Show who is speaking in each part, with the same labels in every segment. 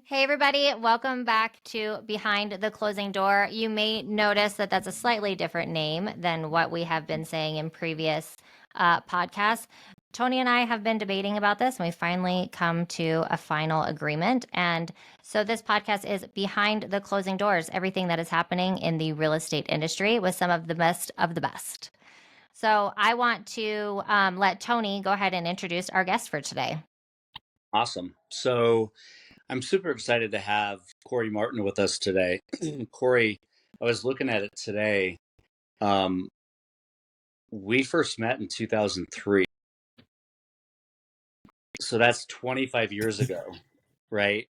Speaker 1: Hey, everybody, welcome back to Behind the Closing Door. You may notice that that's a slightly different name than what we have been saying in previous podcasts. Tony and I have been debating about this, and we finally come to a final agreement. And so, this podcast is Behind the Closing Doors, everything that is happening in the real estate industry with some of the best of the best. So, I want to let Tony go ahead and introduce our guest for today.
Speaker 2: Awesome. So I'm super excited to have Corey Martin with us today. Corey, I was looking at it today. Um, we first met in 2003. So that's 25 years ago, right?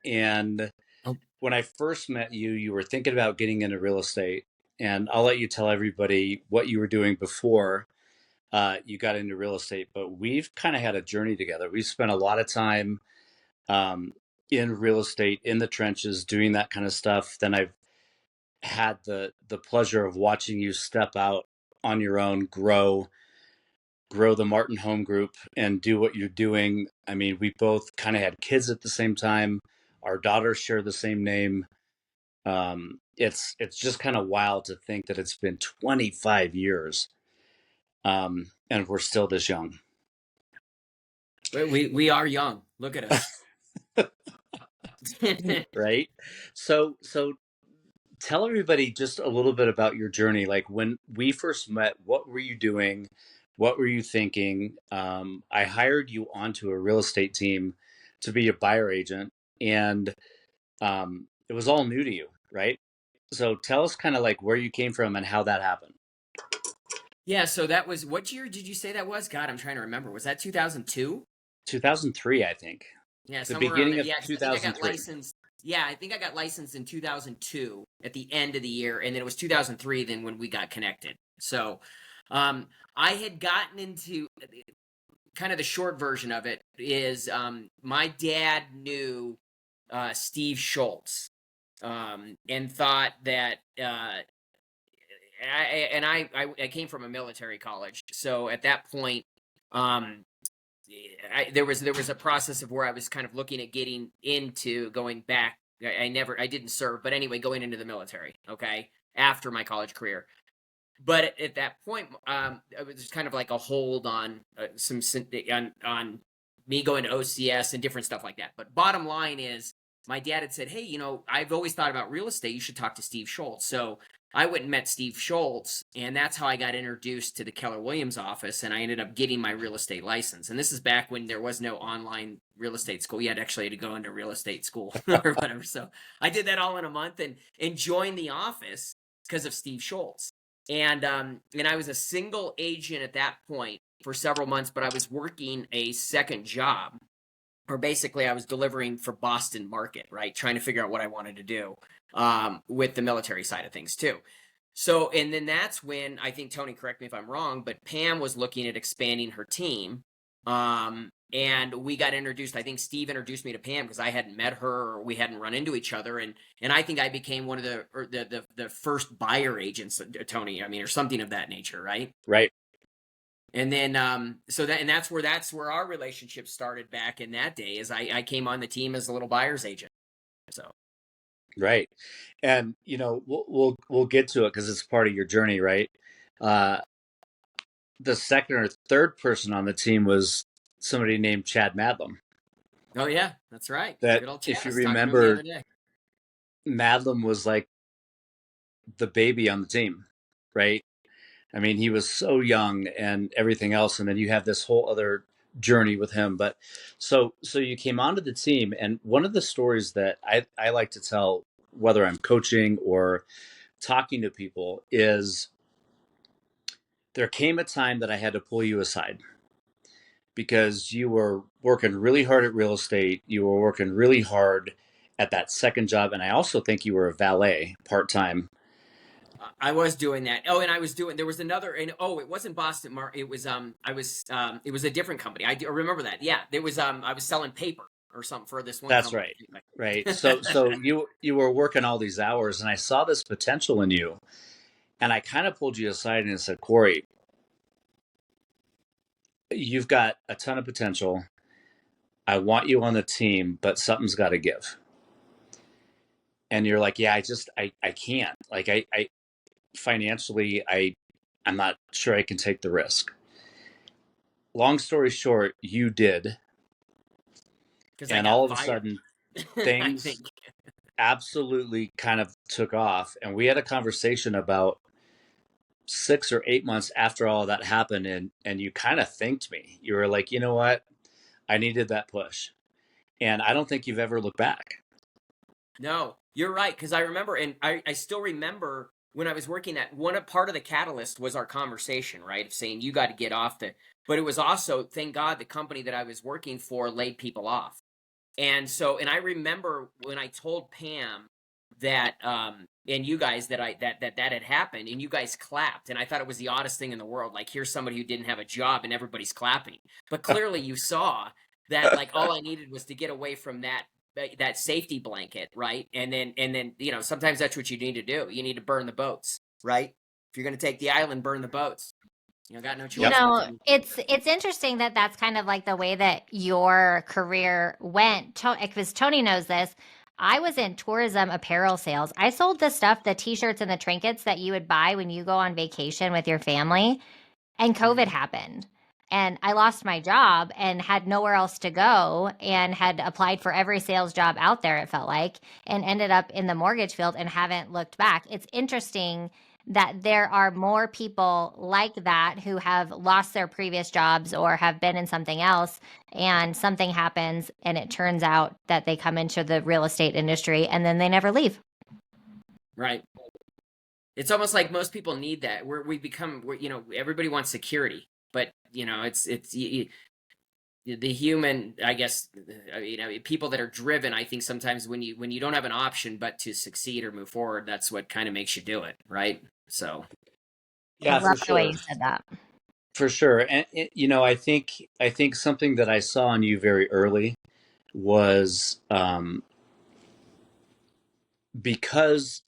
Speaker 2: And
Speaker 3: Oh.
Speaker 2: when I first met you, you were thinking about getting into real estate. And I'll let you tell everybody what you were doing before you got into real estate. But we've kind of had a journey together. We've spent a lot of time um, in real estate, in the trenches, doing that kind of stuff. Then I've had the pleasure of watching you step out on your own, grow the Martin Home Group, and do what you're doing. I mean, we both kind of had kids at the same time. Our daughters share the same name. It's just kind of wild to think that it's been 25 years, and we're still this young.
Speaker 3: We are young. Look at us.
Speaker 2: Right? So tell everybody just a little bit about your journey. Like when we first met, what were you doing? What were you thinking? I hired you onto a real estate team to be a buyer agent, and it was all new to you, right? So tell us kind of like where you came from and how that happened.
Speaker 3: Yeah, so that was, what year did you say that was? God, I'm trying to remember. Was that 2002?
Speaker 2: 2003, I think.
Speaker 3: Yeah,
Speaker 2: The
Speaker 3: somewhere around
Speaker 2: beginning
Speaker 3: there.
Speaker 2: of
Speaker 3: Yeah, because I think I got
Speaker 2: 2003.
Speaker 3: licensed. Yeah, I think I got licensed in 2002 at the end of the year, and then it was 2003 then when we got connected. So, I had gotten into kind of the short version of it is my dad knew Steve Schultz and thought that I came from a military college, so at that point, um, there was a process of where I was kind of looking at getting into going back. I didn't serve, but anyway, going into the military. Okay, after my college career, but at that point, it was kind of like a hold on on me going to OCS and different stuff like that. But bottom line is, my dad had said, "Hey, I've always thought about real estate. You should talk to Steve Schultz." So I went and met Steve Schultz, and that's how I got introduced to the Keller Williams office, and I ended up getting my real estate license. And this is back when there was no online real estate school. You had actually to go into real estate school or whatever. So I did that all in a month and joined the office because of Steve Schultz. And I was a single agent at that point for several months, but I was working a second job, or basically I was delivering for Boston market, right? Trying to figure out what I wanted to do with the military side of things too. So, and then that's when I think, Tony, correct me if I'm wrong, but Pam was looking at expanding her team. And we got introduced. I think Steve introduced me to Pam because I hadn't met her or we hadn't run into each other. And I think I became one of the first buyer agents, Tony, I mean, or something of that nature, right?
Speaker 2: Right.
Speaker 3: And then that's where our relationship started back in that day, is I came on the team as a little buyer's agent. So
Speaker 2: Right. And we'll get to it because it's part of your journey, right? Uh, the second or third person on the team was somebody named Chad Madlam.
Speaker 3: oh yeah, that's right.
Speaker 2: That,
Speaker 3: Good old Chad.
Speaker 2: if
Speaker 3: I
Speaker 2: you
Speaker 3: was talking to him the other
Speaker 2: remember,
Speaker 3: day.
Speaker 2: Madlam was like the baby on the team, right? I mean, he was so young and everything else, and then you have this whole other journey with him. But so you came onto the team, and one of the stories that I like to tell, whether I'm coaching or talking to people, is there came a time that I had to pull you aside because you were working really hard at real estate. You were working really hard at that second job. And I also think you were a valet part time.
Speaker 3: I was doing that. Oh, and I was doing. There was another. And oh, it wasn't Boston Mark. It was It was a different company. I remember that. Yeah, there was I was selling paper or something for this one
Speaker 2: That's
Speaker 3: company.
Speaker 2: right. Right. So you were working all these hours and I saw this potential in you. And I kind of pulled you aside and said, Corey, you've got a ton of potential. I want you on the team, but something's got to give. And you're like, yeah, I can't. Like, I financially, I'm not sure I can take the risk. Long story short, you did.
Speaker 3: because I
Speaker 2: And
Speaker 3: got
Speaker 2: all of a
Speaker 3: fired.
Speaker 2: sudden,
Speaker 3: I
Speaker 2: things
Speaker 3: think.
Speaker 2: absolutely kind of took off. And we had a conversation about 6 or 8 months after all that happened. And you kind of thanked me. You were like, you know what? I needed that push. And I don't think you've ever looked back.
Speaker 3: No, you're right. Because I remember, and I still remember when I was working at part of the catalyst was our conversation, right? Of saying you got to get off but it was also, thank God, the company that I was working for laid people off. And so, and I remember when I told Pam that, and you guys that had happened, and you guys clapped, and I thought it was the oddest thing in the world. Like, here's somebody who didn't have a job, and everybody's clapping. But clearly, you saw that, like, all I needed was to get away from that safety blanket, right? And then sometimes that's what you need to do. You need to burn the boats, right? If you're going to take the island, burn the boats. Got no
Speaker 1: You
Speaker 2: Yep.
Speaker 3: choice but
Speaker 1: know,
Speaker 3: to.
Speaker 1: it's interesting that that's kind of like the way that your career went. Because Tony knows this. I was in tourism apparel sales. I sold the stuff, the t-shirts and the trinkets that you would buy when you go on vacation with your family. And COVID
Speaker 3: Mhm.
Speaker 1: happened. And I lost my job and had nowhere else to go and had applied for every sales job out there, it felt like, and ended up in the mortgage field and haven't looked back. It's interesting that there are more people like that who have lost their previous jobs or have been in something else and something happens and it turns out that they come into the real estate industry and then they never leave.
Speaker 3: Right. It's almost like most people need that. Everybody wants security, but the human, I guess, people that are driven. I think sometimes when you don't have an option but to succeed or move forward, that's what kind of makes you do it, right? So.
Speaker 1: I
Speaker 2: Yeah,
Speaker 1: love
Speaker 2: for
Speaker 1: the way
Speaker 2: sure.
Speaker 1: you said that.
Speaker 2: For sure. And I think something that I saw in you very early was because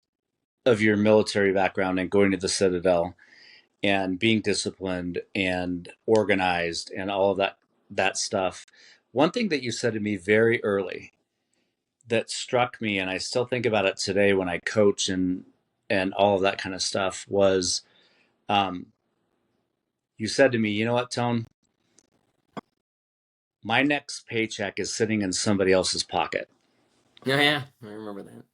Speaker 2: of your military background and going to the Citadel and being disciplined and organized and all of that stuff. One thing that you said to me very early that struck me, and I still think about it today when I coach and all of that kind of stuff, was um, you said to me, you know what, Tone, my next paycheck is sitting in somebody else's pocket,
Speaker 3: Oh yeah, I remember that.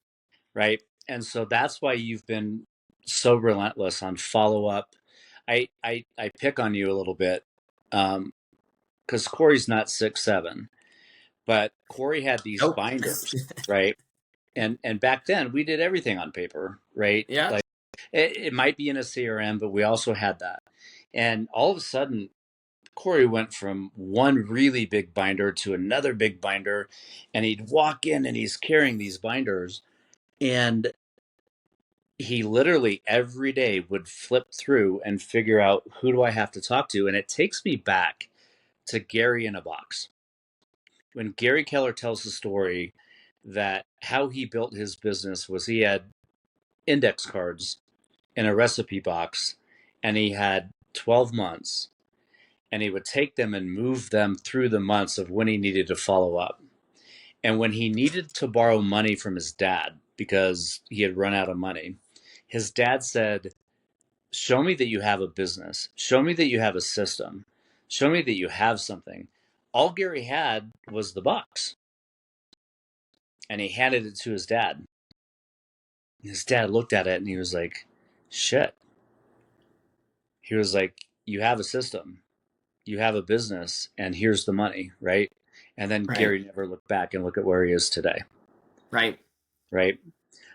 Speaker 2: right? And so that's why you've been so relentless on follow up. I pick on you a little bit because Corey's not 6'7", but Corey had these
Speaker 3: Nope.
Speaker 2: binders, right? And back then we did everything on paper, right?
Speaker 3: Yeah.
Speaker 2: Like it might be in a CRM, but we also had that. And all of a sudden, Corey went from one really big binder to another big binder, and he'd walk in and he's carrying these binders, and he literally every day would flip through and figure out who do I have to talk to, and it takes me back to Gary in a box. When Gary Keller tells the story that how he built his business was he had index cards in a recipe box and he had 12 months and he would take them and move them through the months of when he needed to follow up. And when he needed to borrow money from his dad because he had run out of money, his dad said, show me that you have a business. Show me that you have a system. Show me that you have something. All Gary had was the box. And he handed it to his dad. His dad looked at it and he was like, shit. He was like, you have a system, you have a business, and here's the money, right? And then
Speaker 3: Right.
Speaker 2: Gary never looked back and look at where he is today,
Speaker 3: Right.
Speaker 2: right?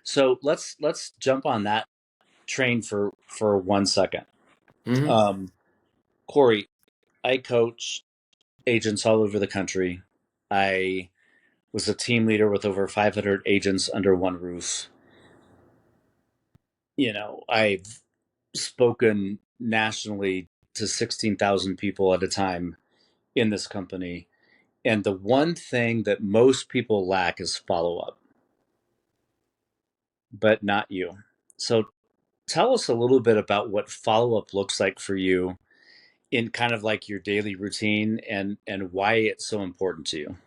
Speaker 2: So let's jump on that train for 1 second.
Speaker 3: Hmm.
Speaker 2: Um, Corey, I coach agents all over the country. I was a team leader with over 500 agents under one roof. I've spoken nationally to 16,000 people at a time in this company. And the one thing that most people lack is follow up, but not you. So tell us a little bit about what follow up looks like for you in kind of like your daily routine and why it's so important to you.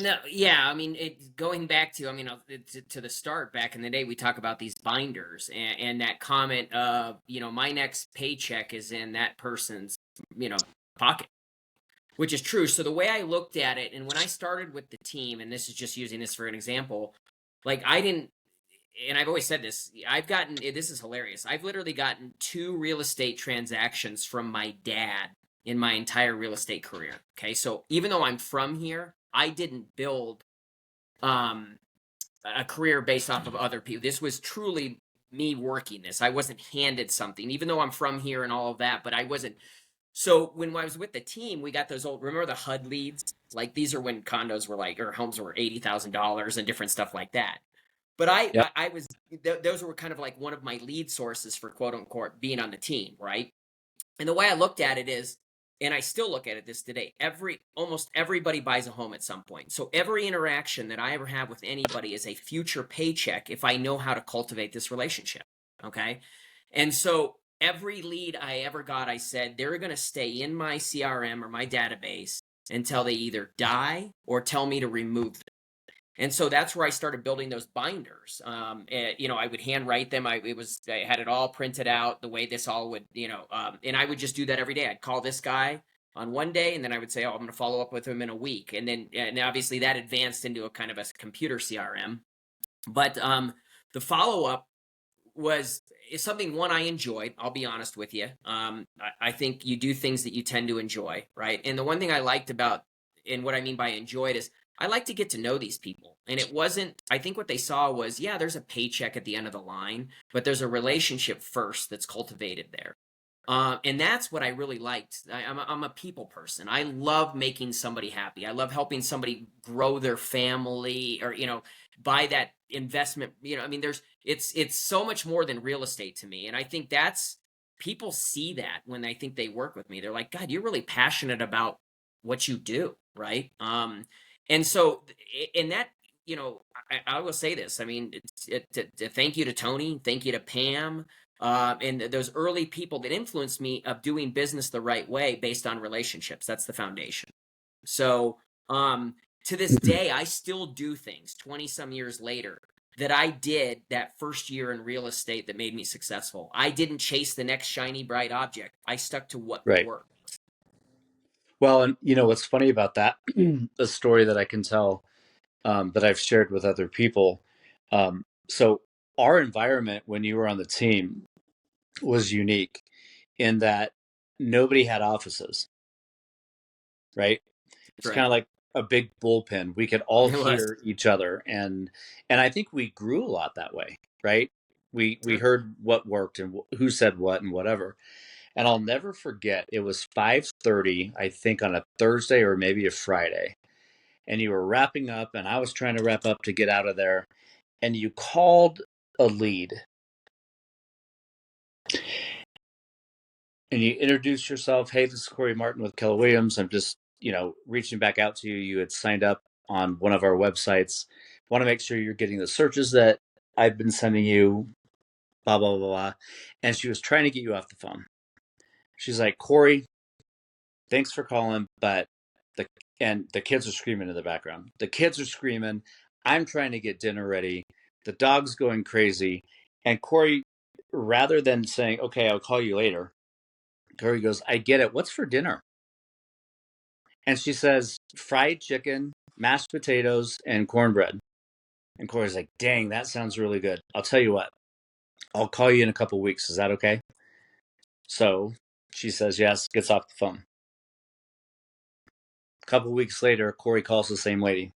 Speaker 3: No, yeah, I mean, going back to, I mean, to the start back in the day, we talk about these binders and that comment of, my next paycheck is in that person's, pocket, which is true. So the way I looked at it, and when I started with the team, and this is just using this for an example, like I didn't, and I've always said this, this is hilarious. I've literally gotten 2 real estate transactions from my dad in my entire real estate career. Okay. So even though I'm from here, I didn't build um, a career based off of other people. This was truly me working this. I wasn't handed something, even though I'm from here and all of that, but I wasn't. So when I was with the team, we got those old, remember the HUD leads? Like these are when condos were like, or homes were $80,000 and different stuff like that. But
Speaker 2: Yep.
Speaker 3: I was, those were kind of like one of my lead sources for quote unquote being on the team, right? And the way I looked at it is, and I still look at it this today, almost everybody buys a home at some point. So every interaction that I ever have with anybody is a future paycheck if I know how to cultivate this relationship. Okay. And so every lead I ever got, I said, they're going to stay in my CRM or my database until they either die or tell me to remove them. And so that's where I started building those binders. I would handwrite them. I had it all printed out the way this all would, and I would just do that every day. I'd call this guy on one day, and then I would say, "Oh, I'm going to follow up with him in a week," and obviously that advanced into a kind of a computer CRM. But the follow up is something one I enjoyed. I'll be honest with you. I think you do things that you tend to enjoy, right? And the one thing I liked about, and what I mean by enjoyed, is I like to get to know these people. And it wasn't, I think what they saw was, yeah, there's a paycheck at the end of the line, but there's a relationship first that's cultivated there. And that's what I really liked. I'm a people person. I love making somebody happy. I love helping somebody grow their family, or, buy that investment. I mean, it's so much more than real estate to me. And I think that's, people see that when they think they work with me. They're like, God, you're really passionate about what you do. Right. And so, in that, I will say this. I mean, thank you to Tony, thank you to Pam, and those early people that influenced me of doing business the right way based on relationships. That's the foundation. So, to this day, I still do things 20 some years later that I did that first year in real estate that made me successful. I didn't chase the next shiny, bright object. I stuck to what
Speaker 2: Right.
Speaker 3: worked.
Speaker 2: Well, and what's funny about that, a story that I can tell, that I've shared with other people. So our environment when you were on the team was unique in that nobody had offices, right? It's kind
Speaker 3: Right.
Speaker 2: of like a big bullpen. We could all
Speaker 3: It was.
Speaker 2: hear each other, and I think we grew a lot that way, right? We
Speaker 3: Sure.
Speaker 2: heard what worked and who said what and whatever. And I'll never forget, it was 5:30, I think, on a Thursday or maybe a Friday. And you were wrapping up, and I was trying to wrap up to get out of there. And you called a lead, and you introduced yourself. Hey, this is Corey Martin with Keller Williams. I'm just, reaching back out to you. You had signed up on one of our websites. Want to make sure you're getting the searches that I've been sending you, blah, blah, blah, blah. And she was trying to get you off the phone. She's like, Corey, thanks for calling, but the kids are screaming in the background. The kids are screaming. I'm trying to get dinner ready. The dog's going crazy. And Corey, rather than saying, okay, I'll call you later, Corey goes, I get it. What's for dinner? And she says, fried chicken, mashed potatoes, and cornbread. And Corey's like, dang, that sounds really good. I'll tell you what, I'll call you in a couple of weeks. Is that okay? So she says yes, gets off the phone. A couple of weeks later, Corey calls the same lady.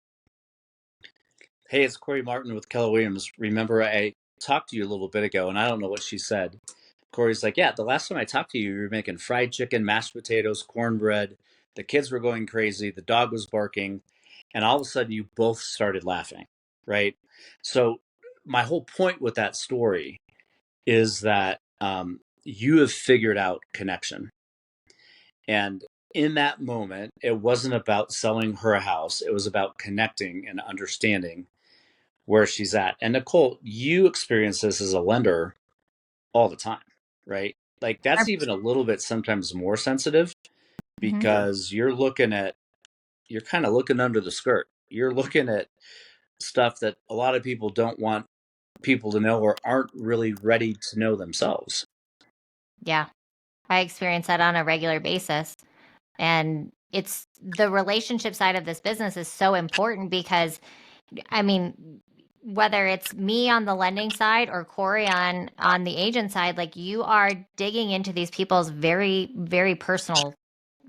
Speaker 2: Hey, it's Corey Martin with Keller Williams. Remember, I talked to you a little bit ago, and I don't know what she said. Corey's like, yeah, the last time I talked to you, you were making fried chicken, mashed potatoes, cornbread. The kids were going crazy. The dog was barking. And all of a sudden, you both started laughing, right? So, my whole point with that story is that you have figured out connection. And in that moment, it wasn't about selling her a house, it was about connecting and understanding where she's at. And Nicole, you experience this as a lender all the time, right? Like that's even a little bit sometimes more sensitive
Speaker 1: Mhm.
Speaker 2: because you're kind of looking under the skirt. you're looking at stuff that a lot of people don't want people to know or aren't really ready to know themselves.
Speaker 1: Yeah. I experience that on a regular basis. And it's the relationship side of this business is so important because, I mean, whether it's me on the lending side or Corey on the agent side, like you are digging into these people's very, very personal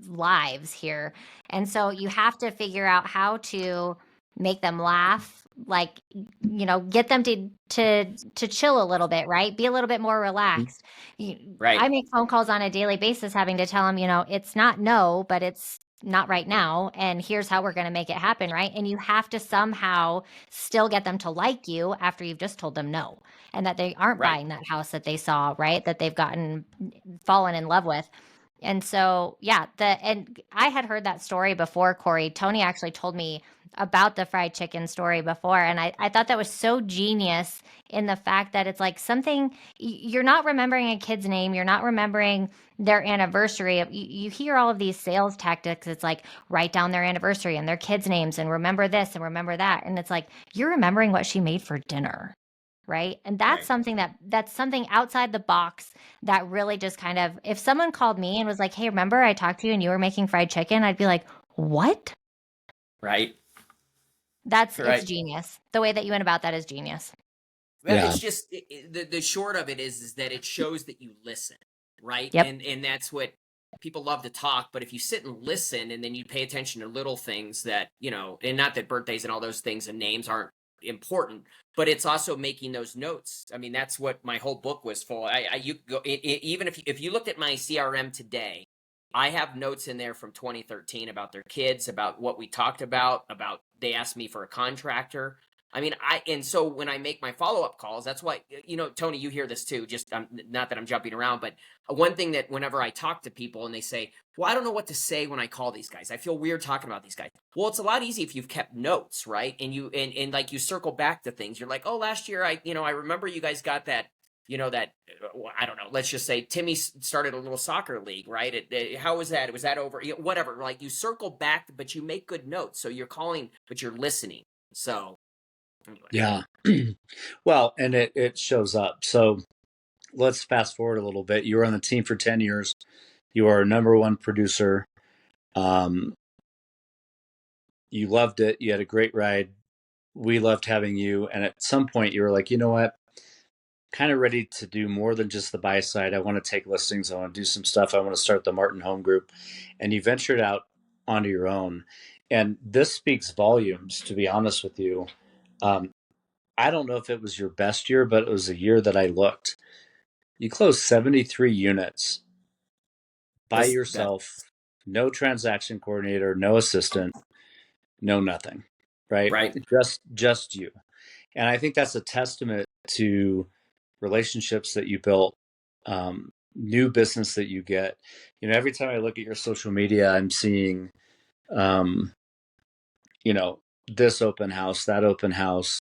Speaker 1: lives here. And so you have to figure out how to make them laugh, like, get them to chill a little bit, right? Be a little bit more relaxed.
Speaker 3: Right.
Speaker 1: I make phone calls on a daily basis having to tell them, it's not no, but it's not right now, and here's how we're going to make it happen, right? And you have to somehow still get them to like you after you've just told them no, and that they aren't
Speaker 3: Right.
Speaker 1: buying that house that they saw, right? That they've fallen in love with. And so, yeah, and I had heard that story before, Corey. Tony actually told me about the fried chicken story before. And I thought that was so genius in the fact that it's like something you're not remembering a kid's name, you're not remembering their anniversary. You hear all of these sales tactics. It's like write down their anniversary and their kids' names and remember this and remember that. And it's like you're remembering what she made for dinner. Right. And that's
Speaker 3: Right.
Speaker 1: something that's something outside the box that really just kind of, if someone called me and was like, hey, remember I talked to you and you were making fried chicken, I'd be like, what?
Speaker 3: Right.
Speaker 1: It's
Speaker 3: Right.
Speaker 1: genius. The way that you went about that is genius.
Speaker 3: Well,
Speaker 2: Yeah.
Speaker 3: it's just the short of it is that it shows that you listen, right?
Speaker 1: Yep.
Speaker 3: And that's what people love to talk, but if you sit and listen and then you pay attention to little things that, and not that birthdays and all those things and names aren't important, but it's also making those notes. I mean, that's what my whole book was for. You go even if you looked at my CRM today, I have notes in there from 2013 about their kids, about what we talked about they asked me for a contractor. I mean, and so when I make my follow-up calls, that's why, Tony, you hear this too, just not that I'm jumping around, but one thing that whenever I talk to people and they say, well, I don't know what to say when I call these guys. I feel weird talking about these guys. Well, it's a lot easier if you've kept notes, right? And like you circle back to things. You're like, oh, last year, I remember you guys got that, I don't know, let's just say Timmy started a little soccer league, right? How was that? Was that over? Whatever. Like you circle back, but you make good notes. So you're calling, but you're listening. So. Anyway.
Speaker 2: Yeah. Well, and it shows up. So let's fast forward a little bit. You were on the team for 10 years. You are a number one producer. You loved it. You had a great ride. We loved having you. And at some point you were like, you know what? Kind of ready to do more than just the buy side. I want to take listings. I want to do some stuff. I want to start the Martin Home Group. And you ventured out onto your own. And this speaks volumes, to be honest with you. I don't know if it was your best year, but it was a year that I looked. You closed 73 units by yourself, no transaction coordinator, no assistant, no nothing, right?
Speaker 3: Right.
Speaker 2: Just you. And I think that's a testament to relationships that you built, new business that you get. Every time I look at your social media, I'm seeing, this open house, that open house,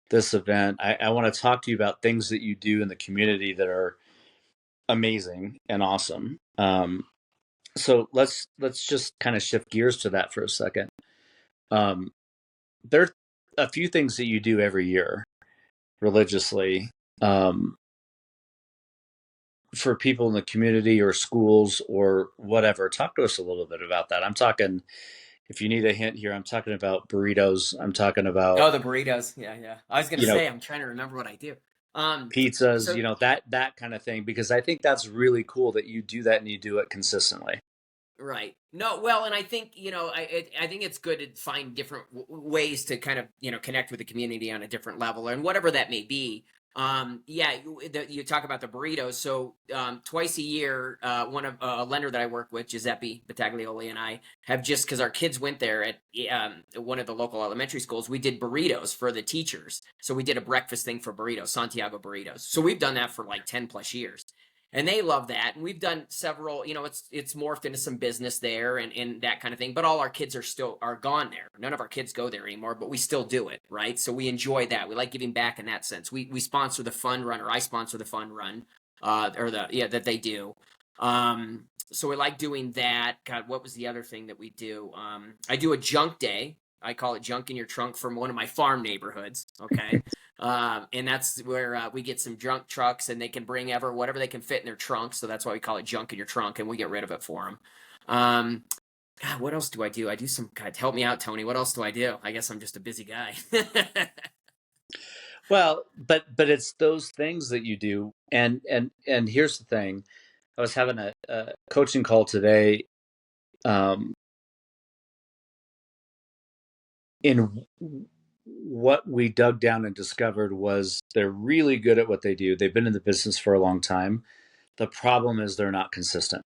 Speaker 2: this event. I want to talk to you about things that you do in the community that are amazing and awesome. So let's just kind of shift gears to that for a second. There are a few things that you do every year religiously, for people in the community or schools or whatever. Talk to us a little bit about that. I'm talking, if you need a hint here, I'm talking about burritos. I'm talking about,
Speaker 3: Oh, the burritos. Yeah. I was gonna say, I'm trying to remember what I do.
Speaker 2: pizzas,
Speaker 3: So
Speaker 2: that kind of thing, because I think that's really cool that you do that and you do it consistently.
Speaker 3: right. No, well, and I think I think it's good to find different ways to kind of connect with the community on a different level, and whatever that may be. Yeah, you talk about the burritos. So twice a year, one of a lender that I work with, Giuseppe Battaglioli, and I have, just because our kids went there at one of the local elementary schools, we did burritos for the teachers. So we did a breakfast thing for burritos, Santiago burritos. So we've done that for like 10 plus years. And they love that. And we've done several, it's morphed into some business there and that kind of thing. But all our kids are gone there. None of our kids go there anymore, but we still do it, right? So we enjoy that. We like giving back in that sense. We sponsor the fun run, or I sponsor the fun run, that they do. So we like doing that. God, what was the other thing that we do? I do a junk day. I call it junk in your trunk from one of my farm neighborhoods. Okay. And that's where we get some junk trucks and they can bring whatever they can fit in their trunk. So that's why we call it junk in your trunk and we get rid of it for them. God, what else do I do? I do God, help me out, Tony. What else do I do? I guess I'm just a busy guy.
Speaker 2: Well, but it's those things that you do, and here's the thing. I was having a coaching call today. In what we dug down and discovered was they're really good at what they do. They've been in the business for a long time. The problem is they're not consistent.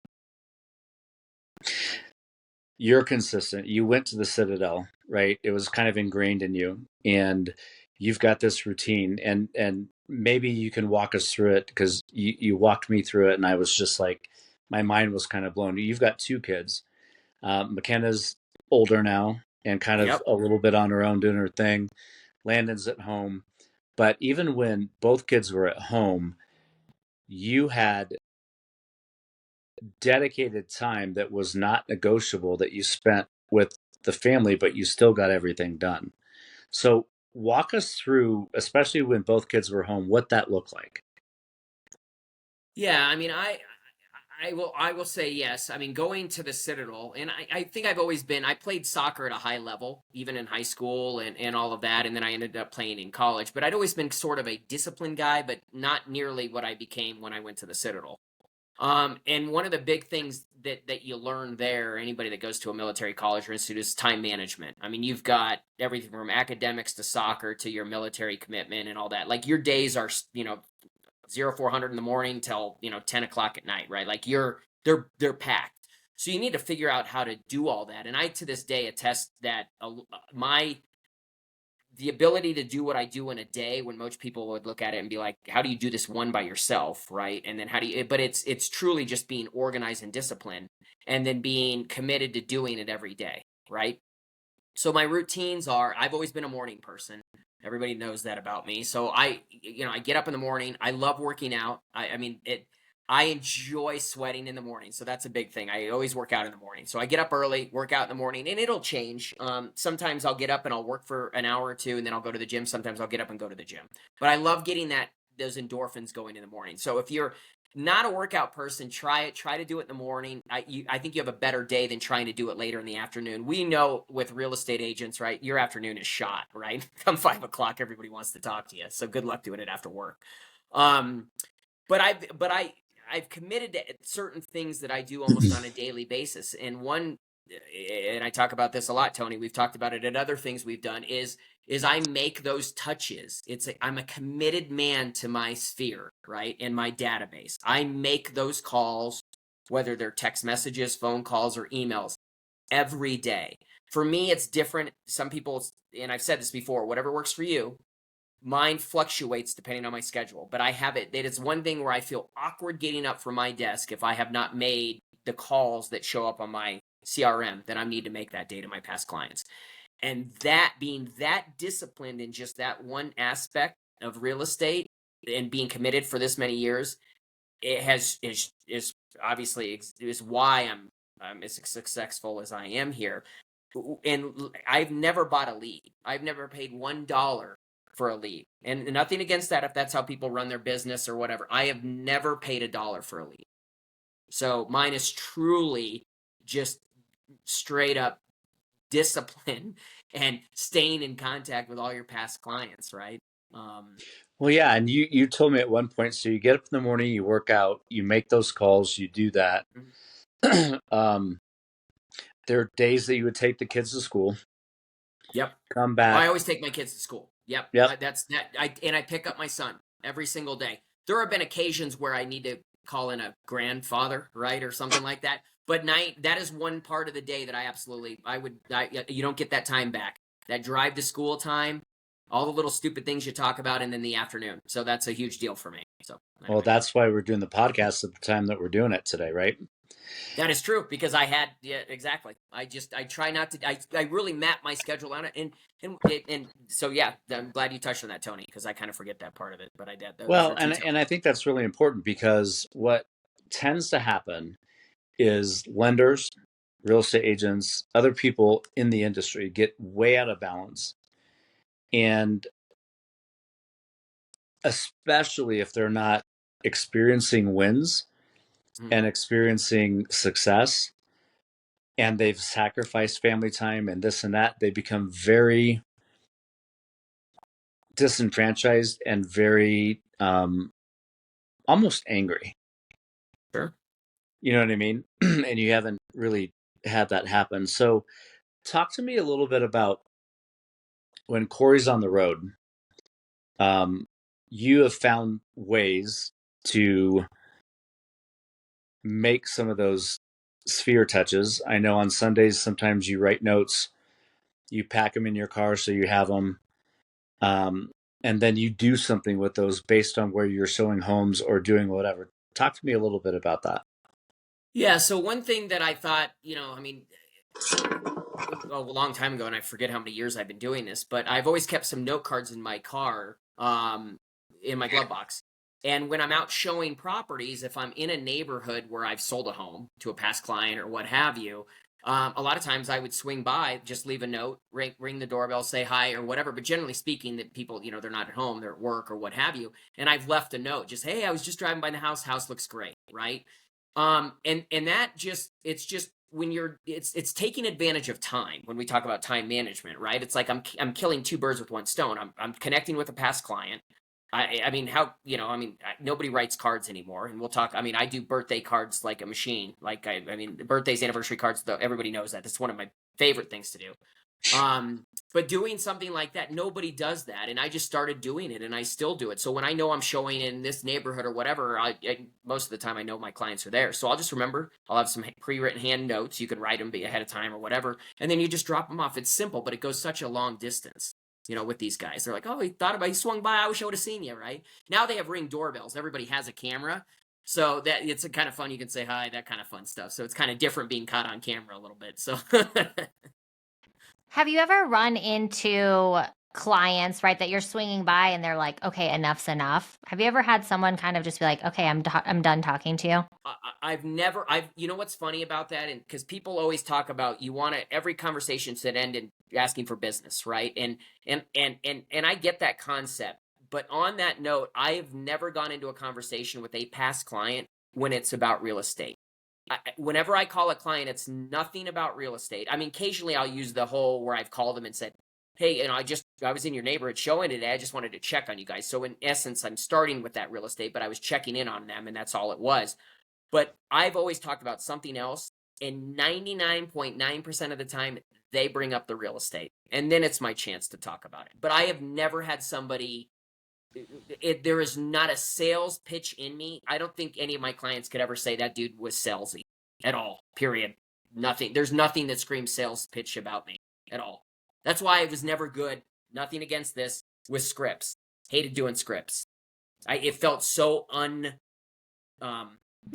Speaker 2: You're consistent. You went to the Citadel, right? It was kind of ingrained in you, and you've got this routine. And maybe you can walk us through it because you walked me through it, and I was just like, my mind was kind of blown. You've got two kids. McKenna's older now and kind of
Speaker 3: Yep.
Speaker 2: a little bit on her own doing her thing. Landon's at home. But even when both kids were at home, you had dedicated time that was not negotiable that you spent with the family, but you still got everything done. So walk us through, especially when both kids were home, what that looked like.
Speaker 3: Yeah, I mean, I will say yes. I mean, going to the Citadel, and I think I've always been. I played soccer at a high level, even in high school and all of that, and then I ended up playing in college. But I'd always been sort of a disciplined guy, but not nearly what I became when I went to the Citadel. And one of the big things that you learn there, anybody that goes to a military college or institute, is time management. I mean, you've got everything from academics to soccer to your military commitment and all that. Like your days are, 0400 in the morning till 10 o'clock at night, right? Like they're packed. So you need to figure out how to do all that. And I to this day attest that my the ability to do what I do in a day, when most people would look at it and be like, how do you do this one by yourself, right? And then how do you, but it's truly just being organized and disciplined and then being committed to doing it every day, right? So my routines are, I've always been a morning person. Everybody knows that about me. So I get up in the morning. I love working out. I mean, I enjoy sweating in the morning. So that's a big thing. I always work out in the morning. So I get up early, work out in the morning, and it'll change. Sometimes I'll get up and I'll work for an hour or two and then I'll go to the gym. Sometimes I'll get up and go to the gym. But I love getting those endorphins going in the morning. So if you're not a workout person, try it. Try to do it in the morning. I think you have a better day than trying to do it later in the afternoon. We know with real estate agents, right? Your afternoon is shot, right? Come 5 o'clock, everybody wants to talk to you. So good luck doing it after work. Um, but I've committed to certain things that I do almost on a daily basis. And I talk about this a lot, Tony. We've talked about it at other things we've done. Is I make those touches. I'm a committed man to my sphere, right, and my database. I make those calls, whether they're text messages, phone calls, or emails, every day. For me, it's different. Some people, and I've said this before, whatever works for you. Mine fluctuates depending on my schedule, but I have it. It is one thing where I feel awkward getting up from my desk if I have not made the calls that show up on my CRM that I need to make that day to my past clients. And that being that disciplined in just that one aspect of real estate and being committed for this many years, it is obviously is why I'm as successful as I am here. And I've never bought a lead. I've never paid $1 for a lead. And nothing against that if that's how people run their business or whatever. I have never paid $1 for a lead. So mine is truly just straight up discipline and staying in contact with all your past clients, right?
Speaker 2: Well, yeah, and you told me at one point, so you get up in the morning, you work out, you make those calls, you do that. um, there are days that you would take the kids to school,
Speaker 3: Yep.
Speaker 2: come
Speaker 3: Well, I
Speaker 2: back.
Speaker 3: always take my kids to school. Yep.
Speaker 2: Yep.
Speaker 3: That's that. I pick up my son every single day. There have been occasions where I need to call in a grandfather, right, or something like that. But that is one part of the day that you don't get that time back. That drive to school time, all the little stupid things you talk about, and then the afternoon. So that's a huge deal for me. So
Speaker 2: Well,
Speaker 3: anyway.
Speaker 2: that's why we're doing the podcast at the time that we're doing it today, right?
Speaker 3: That is true because yeah, exactly. I try not to. I really map my schedule on it, and so yeah, I'm glad you touched on that, Tony, because I kind of forget that part of it. But I did. Those
Speaker 2: Well,
Speaker 3: routines are
Speaker 2: and I think that's really important because what tends to happen is lenders real estate agents, other people in the industry get way out of balance. And especially if they're not experiencing wins and experiencing success, and they've sacrificed family time and this and that, they become very disenfranchised and very almost angry.
Speaker 3: Sure.
Speaker 2: You know what I mean? And you haven't really had that happen. So talk to me a little bit about when Corey's on the road. You have found ways to make some of those sphere touches. I know on Sundays, sometimes you write notes, you pack them in your car so you have them. And then you do something with those based on where you're showing homes or doing whatever. Talk to me a little bit about that.
Speaker 3: Yeah. So one thing that I thought, I mean, a long time ago, and I forget how many years I've been doing this, but I've always kept some note cards in my car, in my glove box. And when I'm out showing properties, if I'm in a neighborhood where I've sold a home to a past client or what have you, a lot of times I would swing by, just leave a note, ring the doorbell, say hi or whatever. But generally speaking, that people, they're not at home, they're at work or what have you. And I've left a note, just, hey, I was just driving by the house. House looks great, right? And that it's just when it's taking advantage of time when we talk about time management, right? It's like I'm killing two birds with one stone. I'm connecting with a past client. I mean, nobody writes cards anymore, and we'll talk. I mean, I do birthday cards like a machine. Like I mean, birthdays, anniversary cards. Though everybody knows that. That's one of my favorite things to do. But doing something like that, nobody does that, and I just started doing it, and I still do it. So when I know I'm showing in this neighborhood or whatever, most of the time I know my clients are there, so I'll just remember. I'll have some pre-written hand notes. You can write them ahead of time or whatever, and then you just drop them off. It's simple, but it goes such a long distance. With these guys, they're like, "Oh, he swung by. I wish I would have seen you." Right now, they have Ring doorbells. Everybody has a camera, so that it's a kind of fun. You can say hi, that kind of fun stuff. So it's kind of different being caught on camera a little bit. So.
Speaker 1: Have you ever run into clients, right, that you're swinging by and they're like, okay, enough's enough? Have you ever had someone kind of just be like, okay, I'm done talking to you?
Speaker 3: You know what's funny about that? And because people always talk about every conversation should end in asking for business, right? And I get that concept. But on that note, I've never gone into a conversation with a past client when it's about real estate. Whenever I call a client, it's nothing about real estate. I mean, occasionally I'll use the whole where I've called them and said, hey, I was in your neighborhood showing today. I just wanted to check on you guys. So in essence, I'm starting with that real estate, but I was checking in on them, and that's all it was. But I've always talked about something else, and 99.9% of the time, they bring up the real estate, and then it's my chance to talk about it. But I have never had somebody. There is not a sales pitch in me. I don't think any of my clients could ever say that dude was salesy at all. Period. Nothing. There's nothing that screams sales pitch about me at all. That's why I was never good. Nothing against this with scripts. Hated doing scripts. It felt so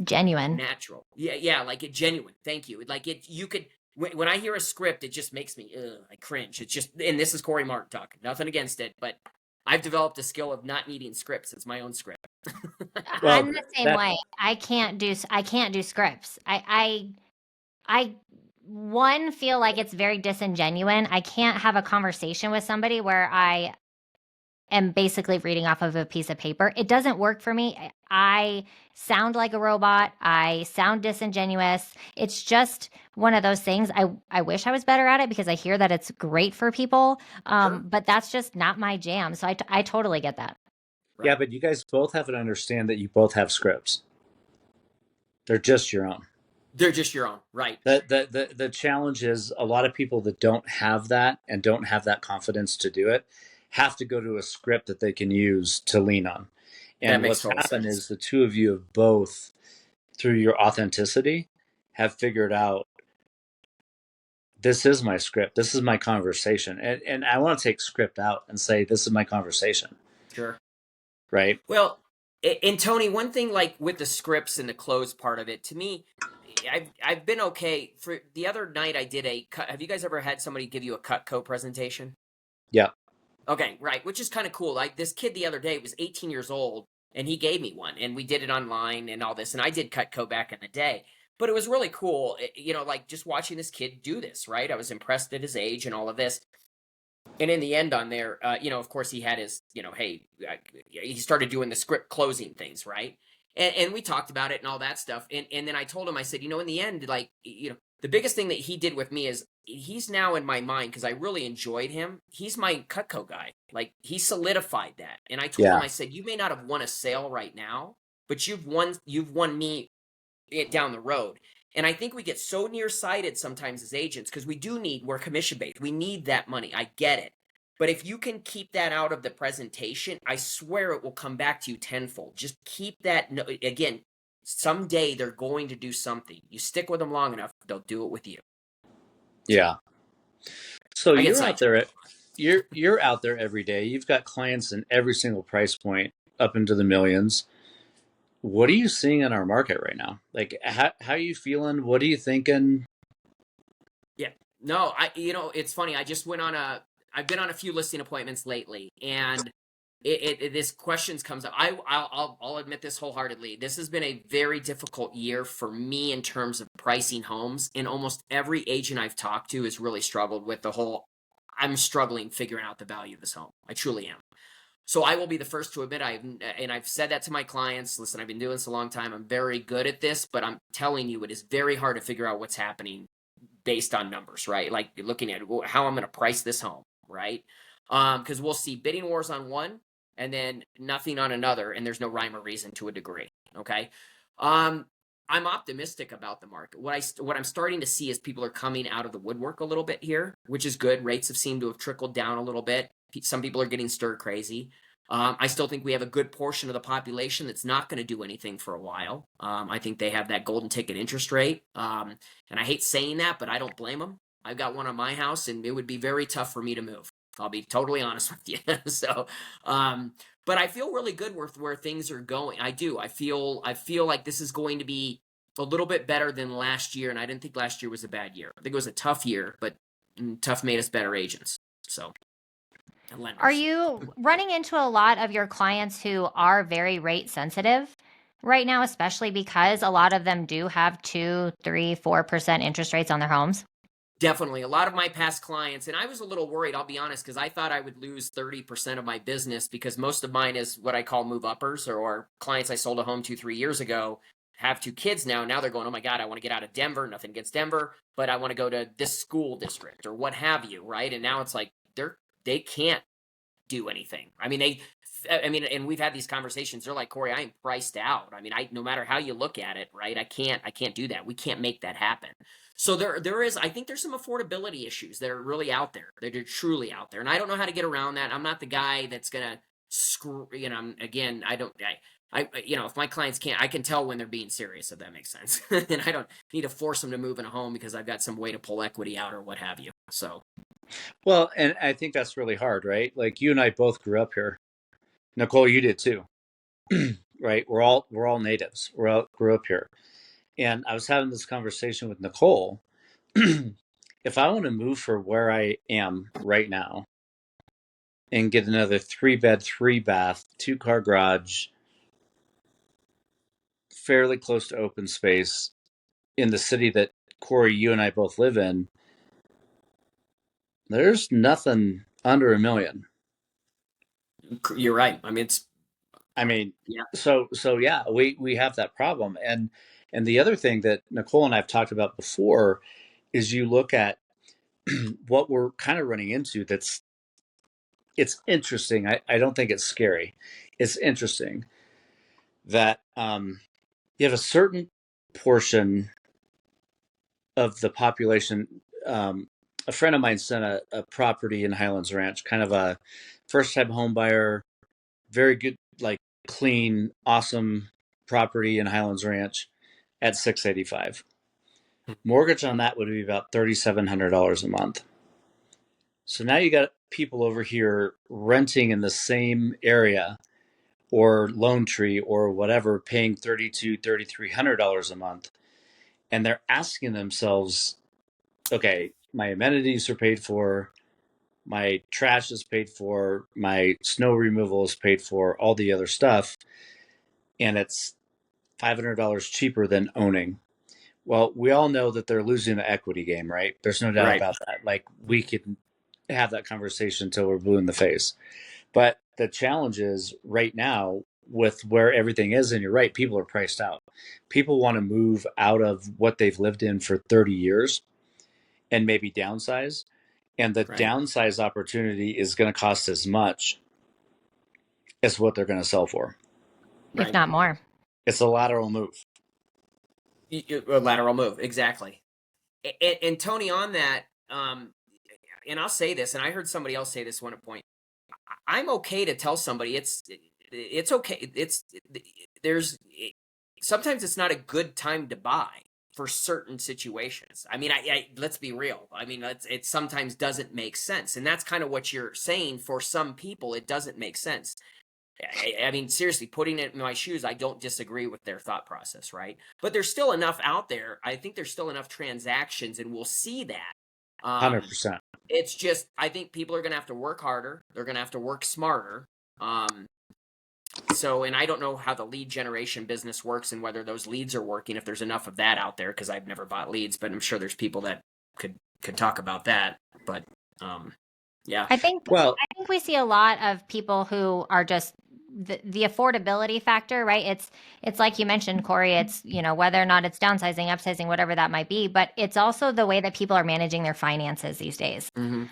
Speaker 1: Genuine.
Speaker 3: natural. Yeah, like it genuine. Thank you. Like it. You could. When I hear a script, it just makes me. I cringe. It's just. And this is Corey Martin talking. Nothing against it, but I've developed a skill of not needing scripts. It's my own script.
Speaker 2: Well,
Speaker 1: I'm the same way. I can't do scripts. I one feel like it's very disingenuous. I can't have a conversation with somebody where I am basically reading off of a piece of paper. It doesn't work for me. I sound like a robot. I sound disingenuous. It's just one of those things. I wish I was better at it because I hear that it's great for people.
Speaker 3: Sure.
Speaker 1: But that's just not my jam. So I totally get that.
Speaker 2: Right. Yeah, but you guys both have to understand that you both have scripts. They're just your own.
Speaker 3: They're just your own, right?
Speaker 2: The challenge is a lot of people that don't have that and don't have that confidence to do it have to go to a script that they can use to lean on. And what's happened is the two of you have both, through your authenticity, have figured out this is my script. This is my conversation. And I want to take script out and say, this is my conversation.
Speaker 3: Sure.
Speaker 2: Right.
Speaker 3: Well, and Tony, one thing like with the scripts and the close part of it, to me, I've been okay. For the other night, I did a cut. Have you guys ever had somebody give you a Cutco presentation?
Speaker 2: Yeah.
Speaker 3: Okay, right. Which is kind of cool. Like this kid the other day was 18 years old, and he gave me one, and we did it online and all this. And I did Cutco back in the day. But it was really cool, like just watching this kid do this, right? I was impressed at his age and all of this. And in the end on there, of course he had his, hey, he started doing the script closing things, right? And we talked about it and all that stuff. And then I told him, I said, in the end, like, the biggest thing that he did with me is he's now in my mind because I really enjoyed him. He's my Cutco guy. Like he solidified that. And I told him,
Speaker 2: Yeah.
Speaker 3: I said, you may not have won a sale right now, but you've won me it down the road. And I think we get so nearsighted sometimes as agents because we're commission based. We need that money. I get it. But if you can keep that out of the presentation, I swear it will come back to you tenfold. Just keep that. Again, someday they're going to do something. You stick with them long enough, they'll do it with you.
Speaker 2: Yeah. So
Speaker 3: I get
Speaker 2: you're out
Speaker 3: sidetracked.
Speaker 2: there, you're out there every day. You've got clients in every single price point up into the millions. What are you seeing in our market right now? Like, how are you feeling? What are you thinking?
Speaker 3: Yeah. No, it's funny. I've been on a few listing appointments lately, and this questions comes up. I'll admit this wholeheartedly. This has been a very difficult year for me in terms of pricing homes, and almost every agent I've talked to has really struggled with the whole. I'm struggling figuring out the value of this home. I truly am. So I will be the first to admit I've said that to my clients. Listen, I've been doing this a long time. I'm very good at this, but I'm telling you, it is very hard to figure out what's happening based on numbers, right? Like looking at how I'm going to price this home, right? Because we'll see bidding wars on one and then nothing on another, and there's no rhyme or reason to a degree. Okay. I'm optimistic about the market. What I'm starting to see is people are coming out of the woodwork a little bit here, which is good. Rates have seemed to have trickled down a little bit. Some people are getting stir crazy. I still think we have a good portion of the population that's not going to do anything for a while. I think they have that golden ticket interest rate. And I hate saying that, but I don't blame them. I've got one on my house, and it would be very tough for me to move. I'll be totally honest with you. So, but I feel really good with where things are going. I do. I feel like this is going to be a little bit better than last year, and I didn't think last year was a bad year. I think it was a tough year, but tough made us better agents. So, and lenders.
Speaker 1: Are you running into a lot of your clients who are very rate sensitive right now, especially because a lot of them do have 2, 3, 4% interest rates on their homes?
Speaker 3: Definitely. A lot of my past clients, and I was a little worried, I'll be honest, because I thought I would lose 30% of my business because most of mine is what I call move uppers or clients I sold a home to 3 years ago have 2 kids now. Now they're going, oh my God, I want to get out of Denver. Nothing against Denver, but I want to go to this school district or what have you, right? And now it's like they can't do anything. And we've had these conversations. They're like, Corey, I am priced out. No matter how you look at it, right? I can't do that. We can't make that happen. So there is, I think there's some affordability issues that are really out there. They're truly out there. And I don't know how to get around that. I'm not the guy that's going to screw, again, if my clients can't, I can tell when they're being serious, if that makes sense. And I don't need to force them to move in a home because I've got some way to pull equity out or what have you. So.
Speaker 2: Well, and I think that's really hard, right? Like you and I both grew up here. Nicole, you did too, right? We're all natives. Grew up here. And I was having this conversation with Nicole. If I want to move for where I am right now and get another 3-bed, 3-bath, 2-car garage, fairly close to open space in the city that Corey, you and I both live in, there's nothing under $1 million.
Speaker 3: You're right.
Speaker 2: I mean,
Speaker 3: Yeah.
Speaker 2: so yeah, we have that problem. And the other thing that Nicole and I've talked about before is you look at what we're kind of running into it's interesting. I don't think it's scary. It's interesting that you have a certain portion of the population. A friend of mine sent a property in Highlands Ranch, kind of a first time home buyer, very good, like clean, awesome property in Highlands Ranch at 685. Mortgage on that would be about $3,700 a month. So now you got people over here renting in the same area or Lone Tree or whatever, paying $3,300 a month, and they're asking themselves, okay, my amenities are paid for, my trash is paid for, my snow removal is paid for, all the other stuff, and it's $500 cheaper than owning. Well, we all know that they're losing the equity game, right? There's no doubt
Speaker 3: Right.
Speaker 2: about that. Like, we could have that conversation until we're blue in the face. But the challenge is right now with where everything is, and you're right, people are priced out. People want to move out of what they've lived in for 30 years and maybe downsize. And the
Speaker 3: Right.
Speaker 2: downsize opportunity is going to cost as much as what they're going to sell for.
Speaker 1: if
Speaker 3: Right.
Speaker 1: not more.
Speaker 2: It's a lateral move.
Speaker 3: A lateral move, exactly. And Tony, on that, and I'll say this, and I heard somebody else say this one at point. I'm okay to tell somebody it's okay. There's sometimes it's not a good time to buy for certain situations. I mean, I let's be real. I mean, it sometimes doesn't make sense, and that's kind of what you're saying. For some people, it doesn't make sense. I mean, seriously, putting it in my shoes, I don't disagree with their thought process, right? But there's still enough out there. I think there's still enough transactions, and we'll see that.
Speaker 2: 100%.
Speaker 3: It's just, I think people are going to have to work harder. They're going to have to work smarter. So, and I don't know how the lead generation business works and whether those leads are working, if there's enough of that out there, because I've never bought leads, but I'm sure there's people that could talk about that. But yeah.
Speaker 1: I think
Speaker 2: Well,
Speaker 1: we see a lot of people who are just the affordability factor, right? It's like you mentioned, Corey. It's, you know, whether or not it's downsizing, upsizing, whatever that might be, but it's also the way that people are managing their finances these days.
Speaker 3: Mm-hmm.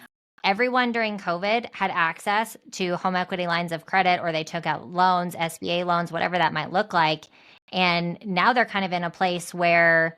Speaker 1: Everyone during COVID had access to home equity lines of credit, or they took out loans, SBA loans, whatever that might look like. And now they're kind of in a place where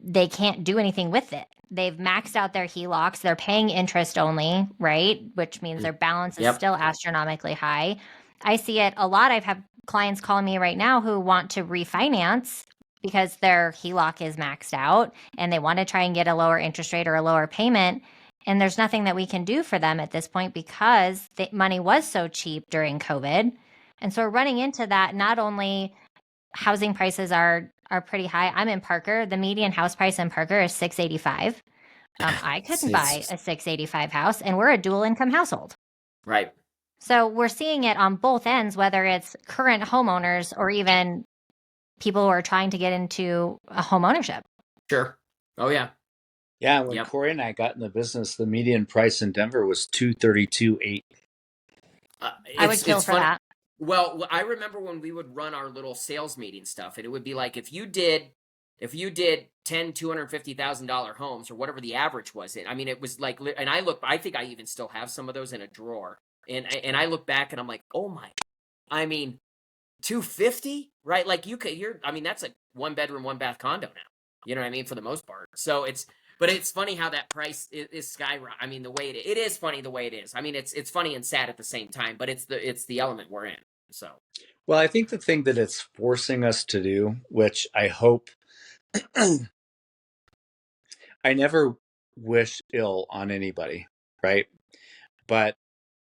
Speaker 1: they can't do anything with it. They've maxed out their HELOCs. They're paying interest only, right? Which means their balance is
Speaker 3: Yep.
Speaker 1: still astronomically high. I see it a lot. I've had clients calling me right now who want to refinance because their HELOC is maxed out and they want to try and get a lower interest rate or a lower payment. And there's nothing that we can do for them at this point because the money was so cheap during COVID. And so we're running into that. Not only housing prices are pretty high. I'm in Parker. The median house price in Parker is $685. I couldn't buy a $685 house, and we're a dual income household.
Speaker 3: Right.
Speaker 1: So we're seeing it on both ends, whether it's current homeowners or even people who are trying to get into a home ownership.
Speaker 3: Sure. Oh yeah.
Speaker 2: yeah, when
Speaker 3: Yep.
Speaker 2: Corey and I got in the business, the median price in Denver was 232.8.
Speaker 1: I would kill for
Speaker 3: funny.
Speaker 1: that.
Speaker 3: Well, I remember when we would run our little sales meeting stuff, and it would be like if you did 10 $250,000 homes or whatever the average was, I mean, it was like, and I think I even still have some of those in a drawer, and I look back and I'm like, oh my, I mean, 250, right? Like I mean, that's a 1 bedroom 1 bath condo now. You know what I mean, for the most part. So but it's funny how that price is skyrocketing. I mean, the way it is funny the way it is. I mean, it's funny and sad at the same time, but it's the element we're in. So,
Speaker 2: Well, I think the thing that it's forcing us to do, which I hope, I never wish ill on anybody, right? But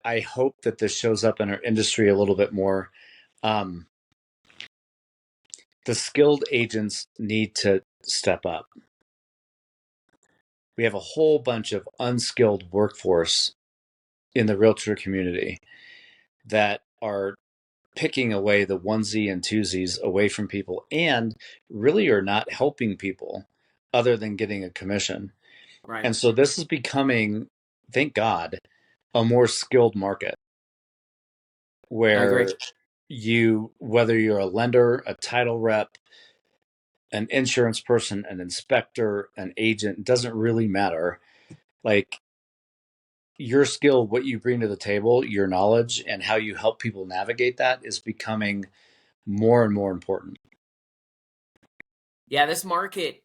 Speaker 2: I hope that this shows up in our industry a little bit more. Um, the skilled agents need to step up. We have a whole bunch of unskilled workforce in the realtor community that are picking away the onesie and twosies away from people and really are not helping people other than getting a commission.
Speaker 3: right.
Speaker 2: And so this is becoming, thank God, a more skilled market
Speaker 3: I agree.
Speaker 2: where whether you're a lender, a title rep, an insurance person, an inspector, an agent, doesn't really matter. Like, your skill, what you bring to the table, your knowledge, and how you help people navigate that is becoming more and more important.
Speaker 3: Yeah, this market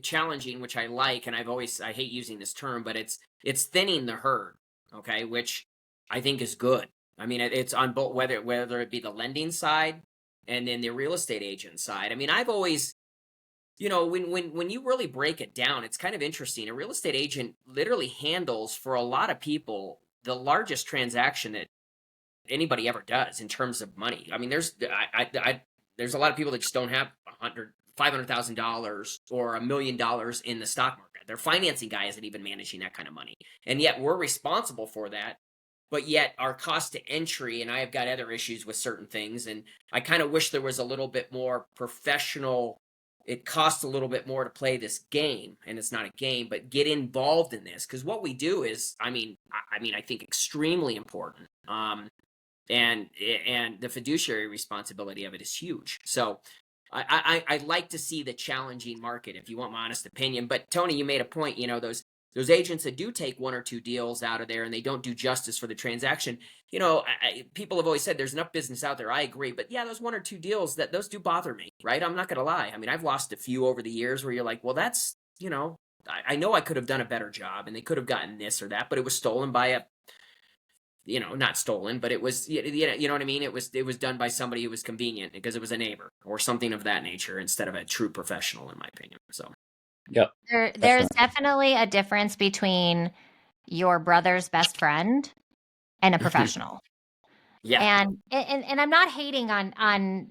Speaker 3: challenging, which I like, and I hate using this term, but it's thinning the herd, okay, which I think is good. I mean, it's on both, whether it be the lending side and then the real estate agent side. I mean, I've always, when you really break it down, it's kind of interesting. A real estate agent literally handles, for a lot of people, the largest transaction that anybody ever does in terms of money. I mean, there's a lot of people that just don't have $500,000 or $1 million in the stock market. Their financing guy isn't even managing that kind of money, and yet we're responsible for that. But yet our cost to entry, and I have got other issues with certain things, and I kind of wish there was a little bit more professional it costs a little bit more to play this game, and it's not a game, but get involved in this, because what we do is, I think extremely important. And the fiduciary responsibility of it is huge. So I like to see the challenging market, if you want my honest opinion. But Tony, you made a point. Those agents that do take one or two deals out of there and they don't do justice for the transaction. People have always said there's enough business out there. I agree, but yeah, those one or two deals, those do bother me, right? I'm not going to lie. I mean, I've lost a few over the years where you're like, well, that's I know I could have done a better job and they could have gotten this or that, but it was stolen by a not stolen, but it was, you know what I mean? It was done by somebody who was convenient because it was a neighbor or something of that nature instead of a true professional, in my opinion. So,
Speaker 2: Yep.
Speaker 1: There's definitely a difference between your brother's best friend and a professional.
Speaker 3: yeah.
Speaker 1: And I'm not hating on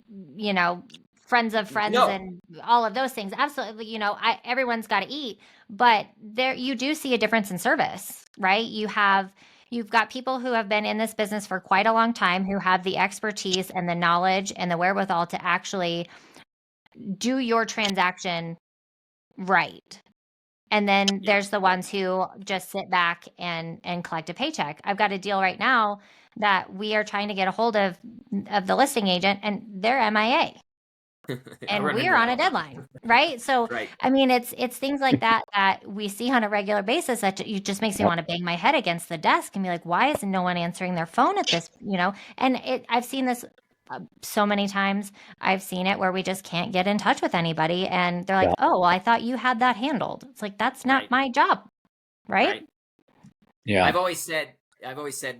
Speaker 1: friends of friends
Speaker 3: No.
Speaker 1: and all of those things. Absolutely, everyone's got to eat, but there you do see a difference in service, right? You've got people who have been in this business for quite a long time, who have the expertise and the knowledge and the wherewithal to actually do your transaction right. And then there's the ones who just sit back and collect a paycheck. I've got a deal right now that we are trying to get a hold of the listing agent, and they're MIA. And we're on a deadline, right? So,
Speaker 3: Right.
Speaker 1: I mean, it's things like that we see on a regular basis that it just makes me want to bang my head against the desk and be like, why isn't no one answering their phone at this, And I've seen this so many times. I've seen it where we just can't get in touch with anybody, and they're like,
Speaker 2: Yeah.
Speaker 1: "Oh, well, I thought you had that handled." It's like, that's not
Speaker 3: Right.
Speaker 1: my job, right?
Speaker 3: Right.
Speaker 2: Yeah.
Speaker 3: I've always said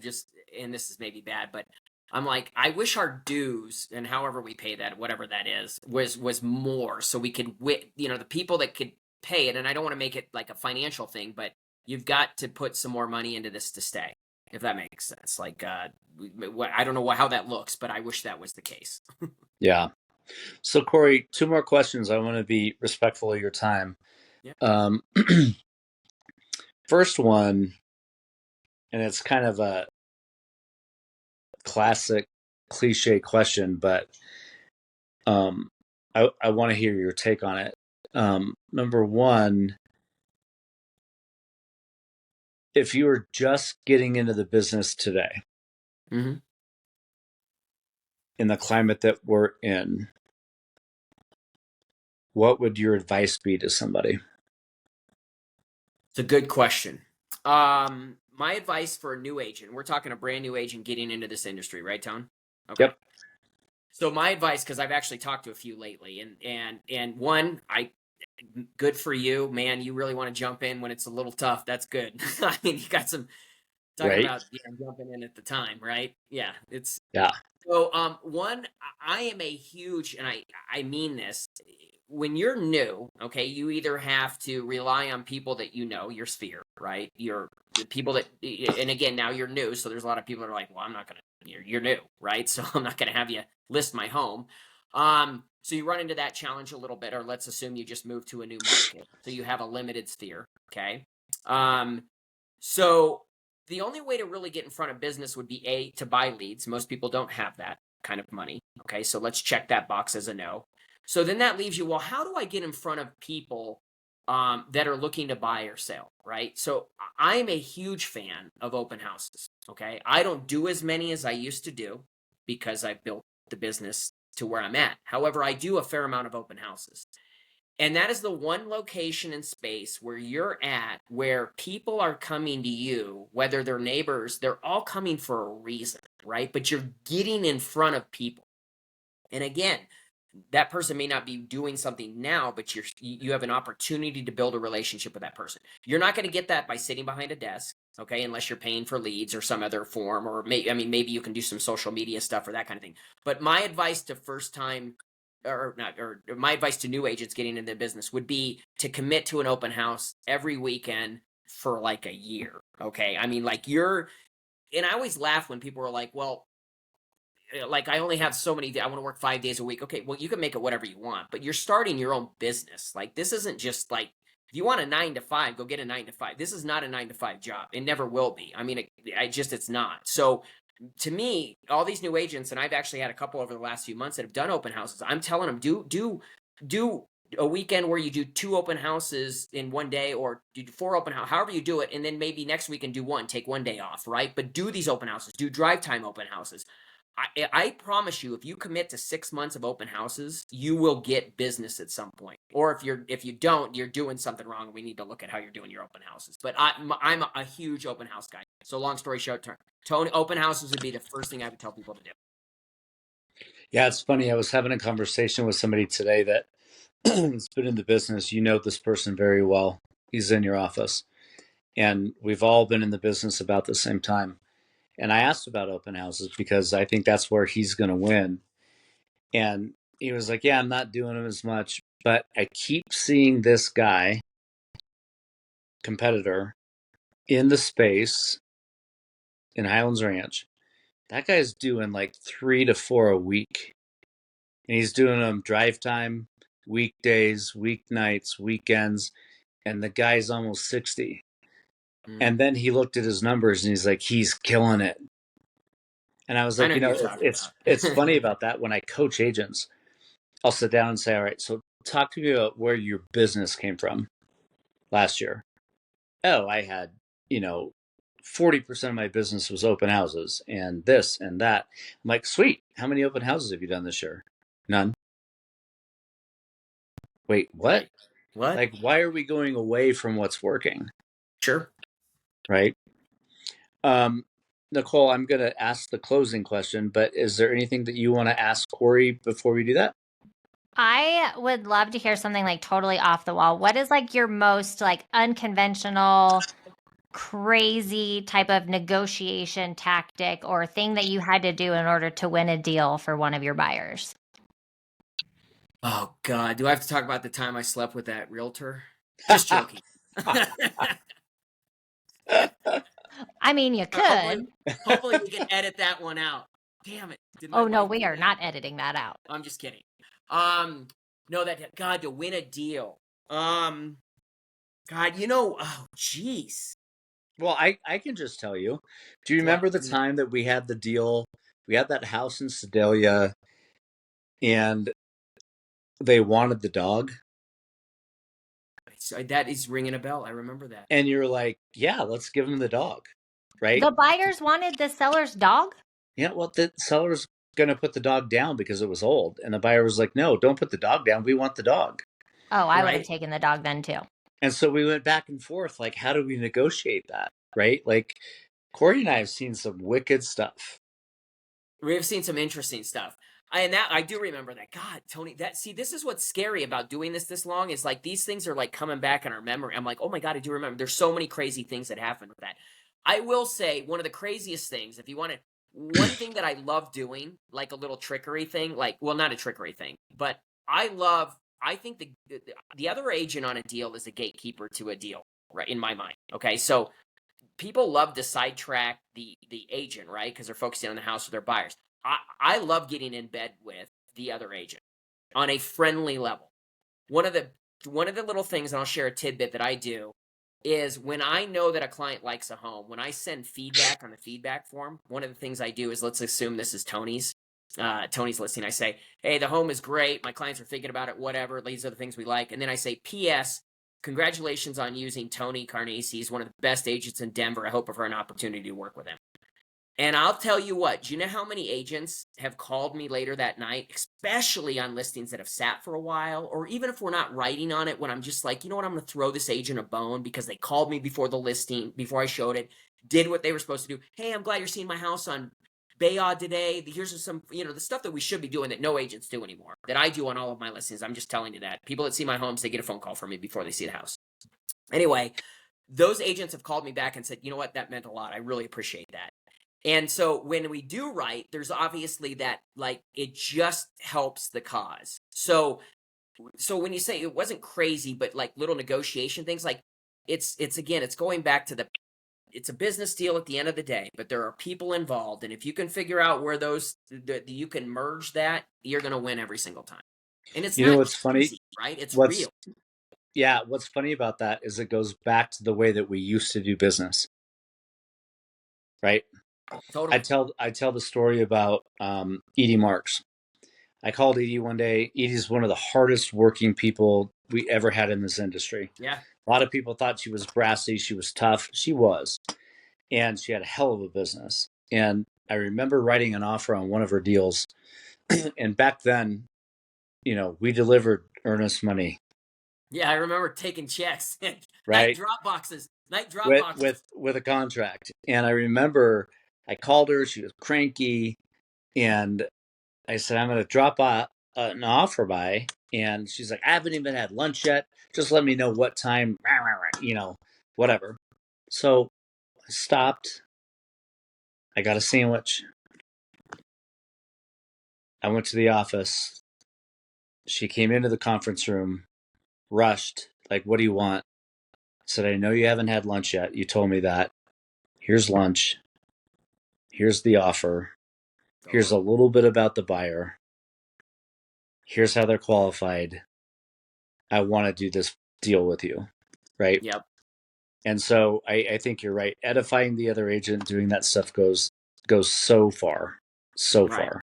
Speaker 3: just, and this is maybe bad, but I'm like, I wish our dues and however we pay that, whatever that is, was more, so we could, the people that could pay it. And I don't want to make it like a financial thing, but you've got to put some more money into this to stay, if that makes sense. Like, I don't know how that looks, but I wish that was the case.
Speaker 2: Yeah. So Corey, two more questions. I want to be respectful of your time.
Speaker 3: Yeah.
Speaker 2: First one, and it's kind of a classic cliche question, but I want to hear your take on it. Number one, if you were just getting into the business today,
Speaker 3: Mm-hmm.
Speaker 2: in the climate that we're in, what would your advice be to somebody?
Speaker 3: It's a good question. My advice for a new agent, we're talking a brand new agent getting into this industry, right, Tone? Okay.
Speaker 2: Yep.
Speaker 3: So my advice, because I've actually talked to a few lately, and one, good for you, man. You really want to jump in when it's a little tough. That's good. I mean, you got some talking
Speaker 2: Right.
Speaker 3: about jumping in at the time, right? Yeah, it's
Speaker 2: Yeah.
Speaker 3: so. One, I am a huge, and I mean this. When you're new, okay, you either have to rely on people that your sphere, right? The people that, and again, now you're new, so there's a lot of people that are like, well, I'm not gonna. You're new, right? So I'm not gonna have you list my home. So you run into that challenge a little bit, or let's assume you just moved to a new market, so you have a limited sphere, okay? So the only way to really get in front of business would be to buy leads. Most people don't have that kind of money, okay? So let's check that box as a no. So then that leaves you, well, how do I get in front of people that are looking to buy or sell, right? So I'm a huge fan of open houses, okay? I don't do as many as I used to do because I've built the business to where I'm at. However, I do a fair amount of open houses. And that is the one location in space where you're at, where people are coming to you, whether they're neighbors, they're all coming for a reason, right? But you're getting in front of people. And again, that person may not be doing something now, but you have an opportunity to build a relationship with that person. You're not going to get that by sitting behind a desk, okay, unless you're paying for leads or some other form, or maybe you can do some social media stuff or that kind of thing. But my advice to first time, or not, or my advice to new agents getting into the business would be to commit to an open house every weekend for like a year, okay? I mean, like and I always laugh when people are like, well, like, I only have so many, I want to work 5 days a week. Okay, well, you can make it whatever you want, but you're starting your own business. Like, this isn't just like, if you want a 9 to 5, go get a 9 to 5. This is not a 9 to 5 job. It never will be. I mean, it's not. So to me, all these new agents, and I've actually had a couple over the last few months that have done open houses, I'm telling them, do a weekend where you do 2 open houses in one day, or do 4 open houses, however you do it, and then maybe next weekend do one, take one day off, right? But do these open houses, do drive time open houses. I promise you, if you commit to 6 months of open houses, you will get business at some point. Or if you don't, you're doing something wrong. We need to look at how you're doing your open houses. But I'm a huge open house guy. So long story short, Tony, open houses would be the first thing I would tell people to do.
Speaker 2: Yeah, it's funny. I was having a conversation with somebody today that has been in the business. You know this person very well. He's in your office. And we've all been in the business about the same time. And I asked about open houses because I think that's where he's going to win. And he was like, yeah, I'm not doing them as much, but I keep seeing this guy, competitor, in the space in Highlands Ranch. That guy's doing like 3 to 4 a week. And he's doing them drive time, weekdays, weeknights, weekends. And the guy's almost 60. And then he looked at his numbers and he's like, he's killing it. And I was
Speaker 3: I
Speaker 2: like,
Speaker 3: know
Speaker 2: you
Speaker 3: who
Speaker 2: know,
Speaker 3: you're talking
Speaker 2: it's
Speaker 3: about.
Speaker 2: funny about that. When I coach agents, I'll sit down and say, all right, so talk to me about where your business came from last year. Oh, I had, 40% of my business was open houses and this and that. I'm like, sweet. How many open houses have you done this year? None. Wait, what?
Speaker 3: Right. What?
Speaker 2: Like, why are we going away from what's working?
Speaker 3: Sure.
Speaker 2: Right. Nicole, I'm going to ask the closing question, but is there anything that you want to ask Corey before we do that?
Speaker 1: I would love to hear something like totally off the wall. What is like your most like unconventional, crazy type of negotiation tactic or thing that you had to do in order to win a deal for one of your buyers?
Speaker 3: Oh God, do I have to talk about the time I slept with that realtor? Just joking.
Speaker 1: I mean, you
Speaker 3: hopefully,
Speaker 1: could.
Speaker 3: hopefully we can edit that one out. Damn it! Did my
Speaker 1: Oh no,
Speaker 3: wife
Speaker 1: we
Speaker 3: do
Speaker 1: are
Speaker 3: that?
Speaker 1: not editing that out.
Speaker 3: I'm just kidding. No, that God to win a deal. God, oh jeez.
Speaker 2: Well, I can just tell you. Do you
Speaker 3: What?
Speaker 2: remember the time that we had the deal? We had that house in Sedalia and they wanted the dog.
Speaker 3: So that is ringing a bell. I remember that.
Speaker 2: And you're like, yeah, let's give them the dog. Right?
Speaker 1: The buyers wanted the seller's dog?
Speaker 2: Yeah, well, the seller's going to put the dog down because it was old. And the buyer was like, no, don't put the dog down. We want the dog.
Speaker 1: Oh, I would have
Speaker 3: Right?
Speaker 1: taken the dog then too.
Speaker 2: And so we went back and forth. Like, how do we negotiate that? Right? Like, Corey and I have seen some wicked stuff.
Speaker 3: We've seen some interesting stuff. I do remember that. God, Tony, this is what's scary about doing this long is like these things are like coming back in our memory. I'm like, oh my God, I do remember. There's so many crazy things that happened with that. I will say one of the craziest things, if you want to, one thing that I love doing, like a little trickery thing, like, well, not a trickery thing, but I think the other agent on a deal is a gatekeeper to a deal, right? In my mind. Okay. So people love to sidetrack the agent, right? Because they're focusing on the house with their buyers. I love getting in bed with the other agent on a friendly level. One of the little things, and I'll share a tidbit that I do, is when I know that a client likes a home, when I send feedback on the feedback form, one of the things I do is, let's assume this is Tony's. Tony's listening. I say, hey, the home is great. My clients are thinking about it, whatever. These are the things we like. And then I say, P.S. Congratulations on using Tony Carnesi. He's one of the best agents in Denver. I hope for an opportunity to work with him. And I'll tell you what, do you know how many agents have called me later that night, especially on listings that have sat for a while, or even if we're not writing on it, when I'm just like, you know what, I'm going to throw this agent a bone because they called me before the listing, before I showed it, did what they were supposed to do. Hey, I'm glad you're seeing my house on Bayard today. Here's some, the stuff that we should be doing that no agents do anymore, that I do on all of my listings. I'm just telling you that. People that see my homes, they get a phone call from me before they see the house. Anyway, those agents have called me back and said, you know what, that meant a lot. I really appreciate that. And so when we do write, there's obviously that, like, it just helps the cause. So when you say it wasn't crazy, but like little negotiation things, like it's again, it's going back to it's a business deal at the end of the day, but there are people involved. And if you can figure out where you can merge that, you're going to win every single time. And it's not
Speaker 2: What's funny?
Speaker 3: cheesy, right? It's
Speaker 2: What's
Speaker 3: real.
Speaker 2: Yeah, what's funny about that is it goes back to the way that we used to do business. Right?
Speaker 3: Totally.
Speaker 2: I tell the story about Edie Marks. I called Edie one day. Edie's one of the hardest working people we ever had in this industry.
Speaker 3: Yeah.
Speaker 2: A lot of people thought she was brassy. She was tough. She was. And she had a hell of a business. And I remember writing an offer on one of her deals. And back then, we delivered earnest money.
Speaker 3: Yeah, I remember taking checks.
Speaker 2: Right.
Speaker 3: Night drop boxes.
Speaker 2: With a contract. And I remember I called her. She was cranky. And I said, I'm going to drop an offer by. And she's like, I haven't even had lunch yet. Just let me know what time, whatever. So I stopped. I got a sandwich. I went to the office. She came into the conference room, rushed, like, what do you want? I said, I know you haven't had lunch yet. You told me that. Here's lunch. Here's the offer. Here's a little bit about the buyer. Here's how they're qualified. I want to do this deal with you. Right?
Speaker 3: Yep.
Speaker 2: And so I think you're right. Edifying the other agent, doing that stuff goes so far. So
Speaker 3: Right.
Speaker 2: far.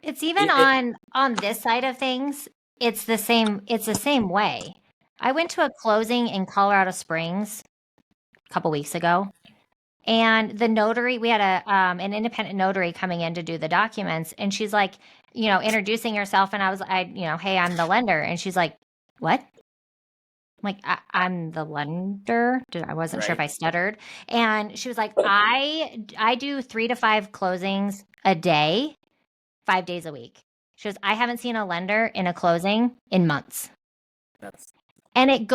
Speaker 1: It's even on this side of things, it's the same way. I went to a closing in Colorado Springs a couple weeks ago, and the notary, we had an independent notary coming in to do the documents, and she's like, introducing herself, and I was, hey, I'm the lender, and she's like, what? I'm like, I'm the lender. I wasn't sure if I stuttered, and she was like, I do 3 to 5 closings a day, 5 days a week. She goes, I haven't seen a lender in a closing in months. And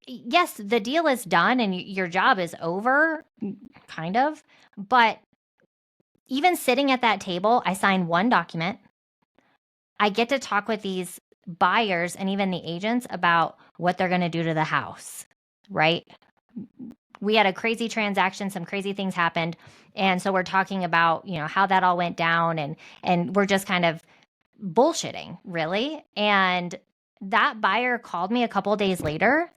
Speaker 1: yes, the deal is done and your job is over, kind of. But even sitting at that table, I sign one document. I get to talk with these buyers and even the agents about what they're going to do to the house, right? We had a crazy transaction, some crazy things happened. And so we're talking about, how that all went down, and we're just kind of bullshitting, really. And that buyer called me a couple of days later,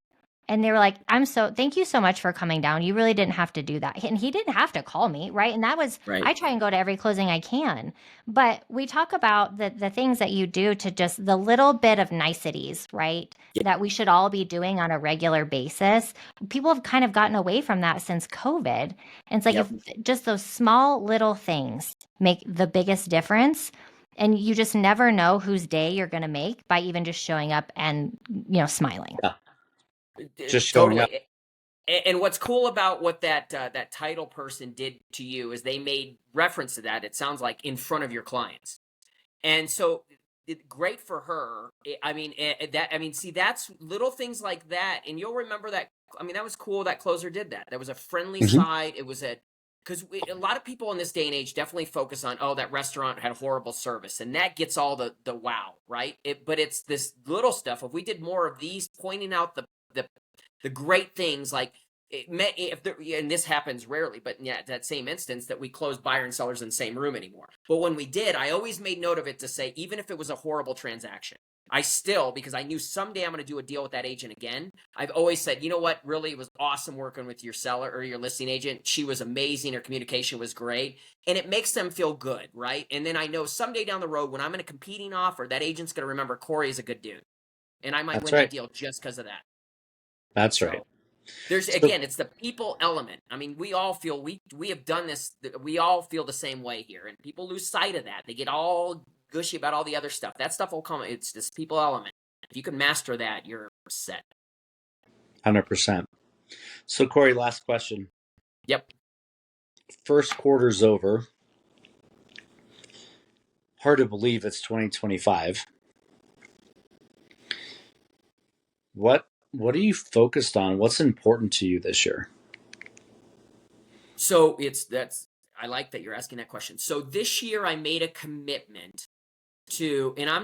Speaker 1: and they were like, thank you so much for coming down. You really didn't have to do that. And he didn't have to call me, right? And that was, I try and go to every closing I can. But we talk about the things that you do to just the little bit of niceties, right? Yeah. That we should all be doing on a regular basis. People have kind of gotten away from that since COVID. And it's like, if just those small little things make the biggest difference. And you just never know whose day you're going to make by even just showing up and, smiling.
Speaker 2: Yeah. Just showing up.
Speaker 3: And what's cool about what that title person did to you is they made reference to that. It sounds like in front of your clients, and so great for her. See, that's little things like that, and you'll remember that. I mean, that was cool. That closer did that. There was a friendly side. It was because a lot of people in this day and age definitely focus on, that restaurant had horrible service, and that gets all the wow, right? But it's this little stuff. If we did more of these, pointing out the great things, like and this happens rarely, but yeah, that same instance that we closed buyer and sellers in the same room anymore. But when we did, I always made note of it to say, even if it was a horrible transaction, I still, because I knew someday I'm going to do a deal with that agent again, I've always said, you know what, really, it was awesome working with your seller or your listing agent. She was amazing. Her communication was great. And it makes them feel good, right? And then I know someday down the road when I'm in a competing offer, that agent's going to remember Corey is a good dude. And I might win that deal just because of that.
Speaker 2: That's right.
Speaker 3: Again, it's the people element. I mean, we all feel we have done this. We all feel the same way here, and people lose sight of that. They get all gushy about all the other stuff. That stuff will come. It's this people element. If you can master that, you're set.
Speaker 2: 100%. So, Corey, last question.
Speaker 3: Yep.
Speaker 2: First quarter's over. Hard to believe it's 2025. What are you focused on? What's important to you this year?
Speaker 3: So I like that you're asking that question. So this year I made a commitment to, and how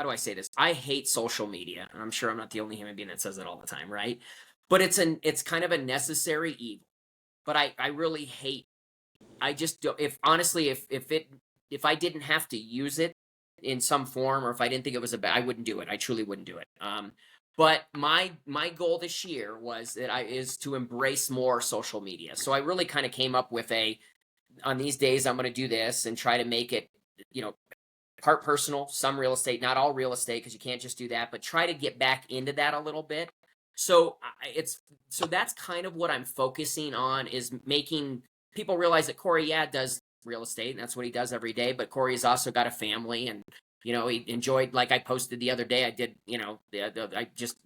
Speaker 3: do I say this? I hate social media. And I'm sure I'm not the only human being that says it all the time, right? But it's kind of a necessary evil. But I really hate, I just don't, if I didn't have to use it in some form, or if I didn't think it was I wouldn't do it. I truly wouldn't do it. But my goal this year is to embrace more social media. So I really kind of came up with on these days I'm going to do this and try to make it, part personal, some real estate, not all real estate, because you can't just do that, but try to get back into that a little bit. So that's kind of what I'm focusing on, is making people realize that Corey, does real estate, and that's what he does every day. But Corey's also got a family, and he enjoyed, like I posted the other day. I did,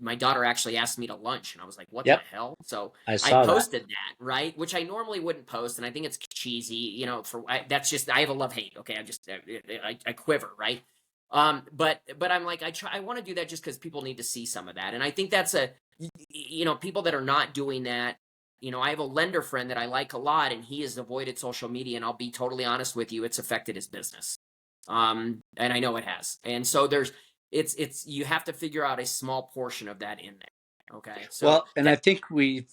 Speaker 3: my daughter actually asked me to lunch, and I was like, "What
Speaker 2: Yep,
Speaker 3: the hell?" So
Speaker 2: I
Speaker 3: I
Speaker 2: saw that.
Speaker 3: posted that, right, which I normally wouldn't post, and I think it's cheesy. That's just, I have a love hate. Okay, I quiver, right? But I'm like, I want to do that just because people need to see some of that, and I think that's people that are not doing that. I have a lender friend that I like a lot, and he has avoided social media, and I'll be totally honest with you, it's affected his business. And I know it has. And so it's you have to figure out a small portion of that in there. Okay. So
Speaker 2: Well, and I think we've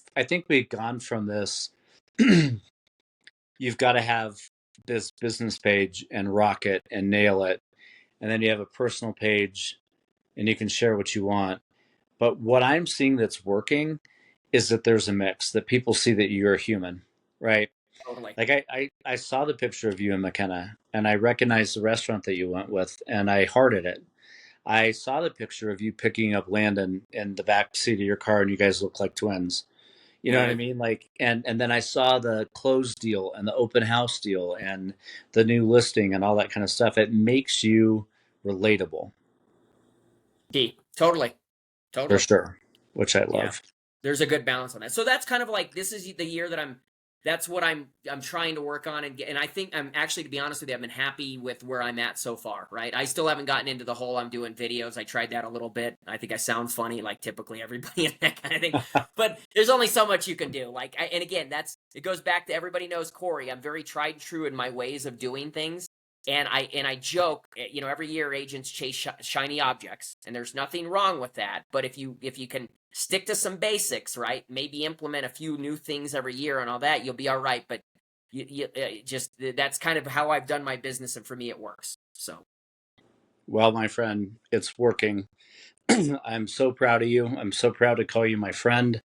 Speaker 2: gone from this. You've got to have this business page and rock it and nail it, and then you have a personal page, and you can share what you want. But what I'm seeing that's working is that there's a mix, that people see that you're a human, right?
Speaker 3: totally.
Speaker 2: Like I saw the picture of you in McKenna, and I recognized the restaurant that you went with, and I hearted it. I saw the picture of you picking up Landon in the back seat of your car, and you guys look like twins. You know what I mean? Like, and then I saw the closed deal and the open house deal and the new listing and all that kind of stuff. It makes you relatable.
Speaker 3: Totally.
Speaker 2: For sure, which I love.
Speaker 3: There's a good balance on that. So that's kind of like, this is the year that that's what I'm trying to work on, and I think I'm actually, to be honest with you, I've been happy with where I'm at so far, right? I still haven't gotten into the whole I'm doing videos. I tried that a little bit. I think I sound funny, like typically everybody, and that kind of thing. But there's only so much you can do. And again, it goes back to, everybody knows Corey. I'm very tried and true in my ways of doing things. And I joke, every year agents chase shiny objects, and there's nothing wrong with that. But if you can stick to some basics, right? Maybe implement a few new things every year and all that, you'll be all right. But that's kind of how I've done my business, and for me, it works. So,
Speaker 2: well, my friend, it's working. I'm so proud of you. I'm so proud to call you my friend,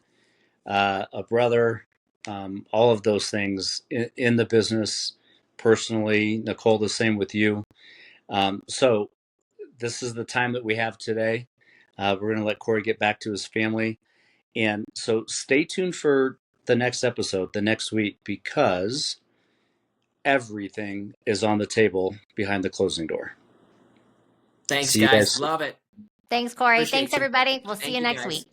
Speaker 2: a brother, all of those things in the business. Personally, Nicole, the same with you. So this is the time that we have today. We're going to let Corey get back to his family. And so stay tuned for the next episode, the next week, because everything is on the table behind the closing door.
Speaker 3: Thanks,
Speaker 2: See you
Speaker 3: guys.
Speaker 2: guys.
Speaker 3: Love it.
Speaker 1: Thanks, Corey.
Speaker 3: Appreciate
Speaker 1: Thanks,
Speaker 3: you.
Speaker 1: everybody. We'll see
Speaker 3: Thank
Speaker 1: you
Speaker 3: you,
Speaker 1: next
Speaker 3: guys.
Speaker 1: week.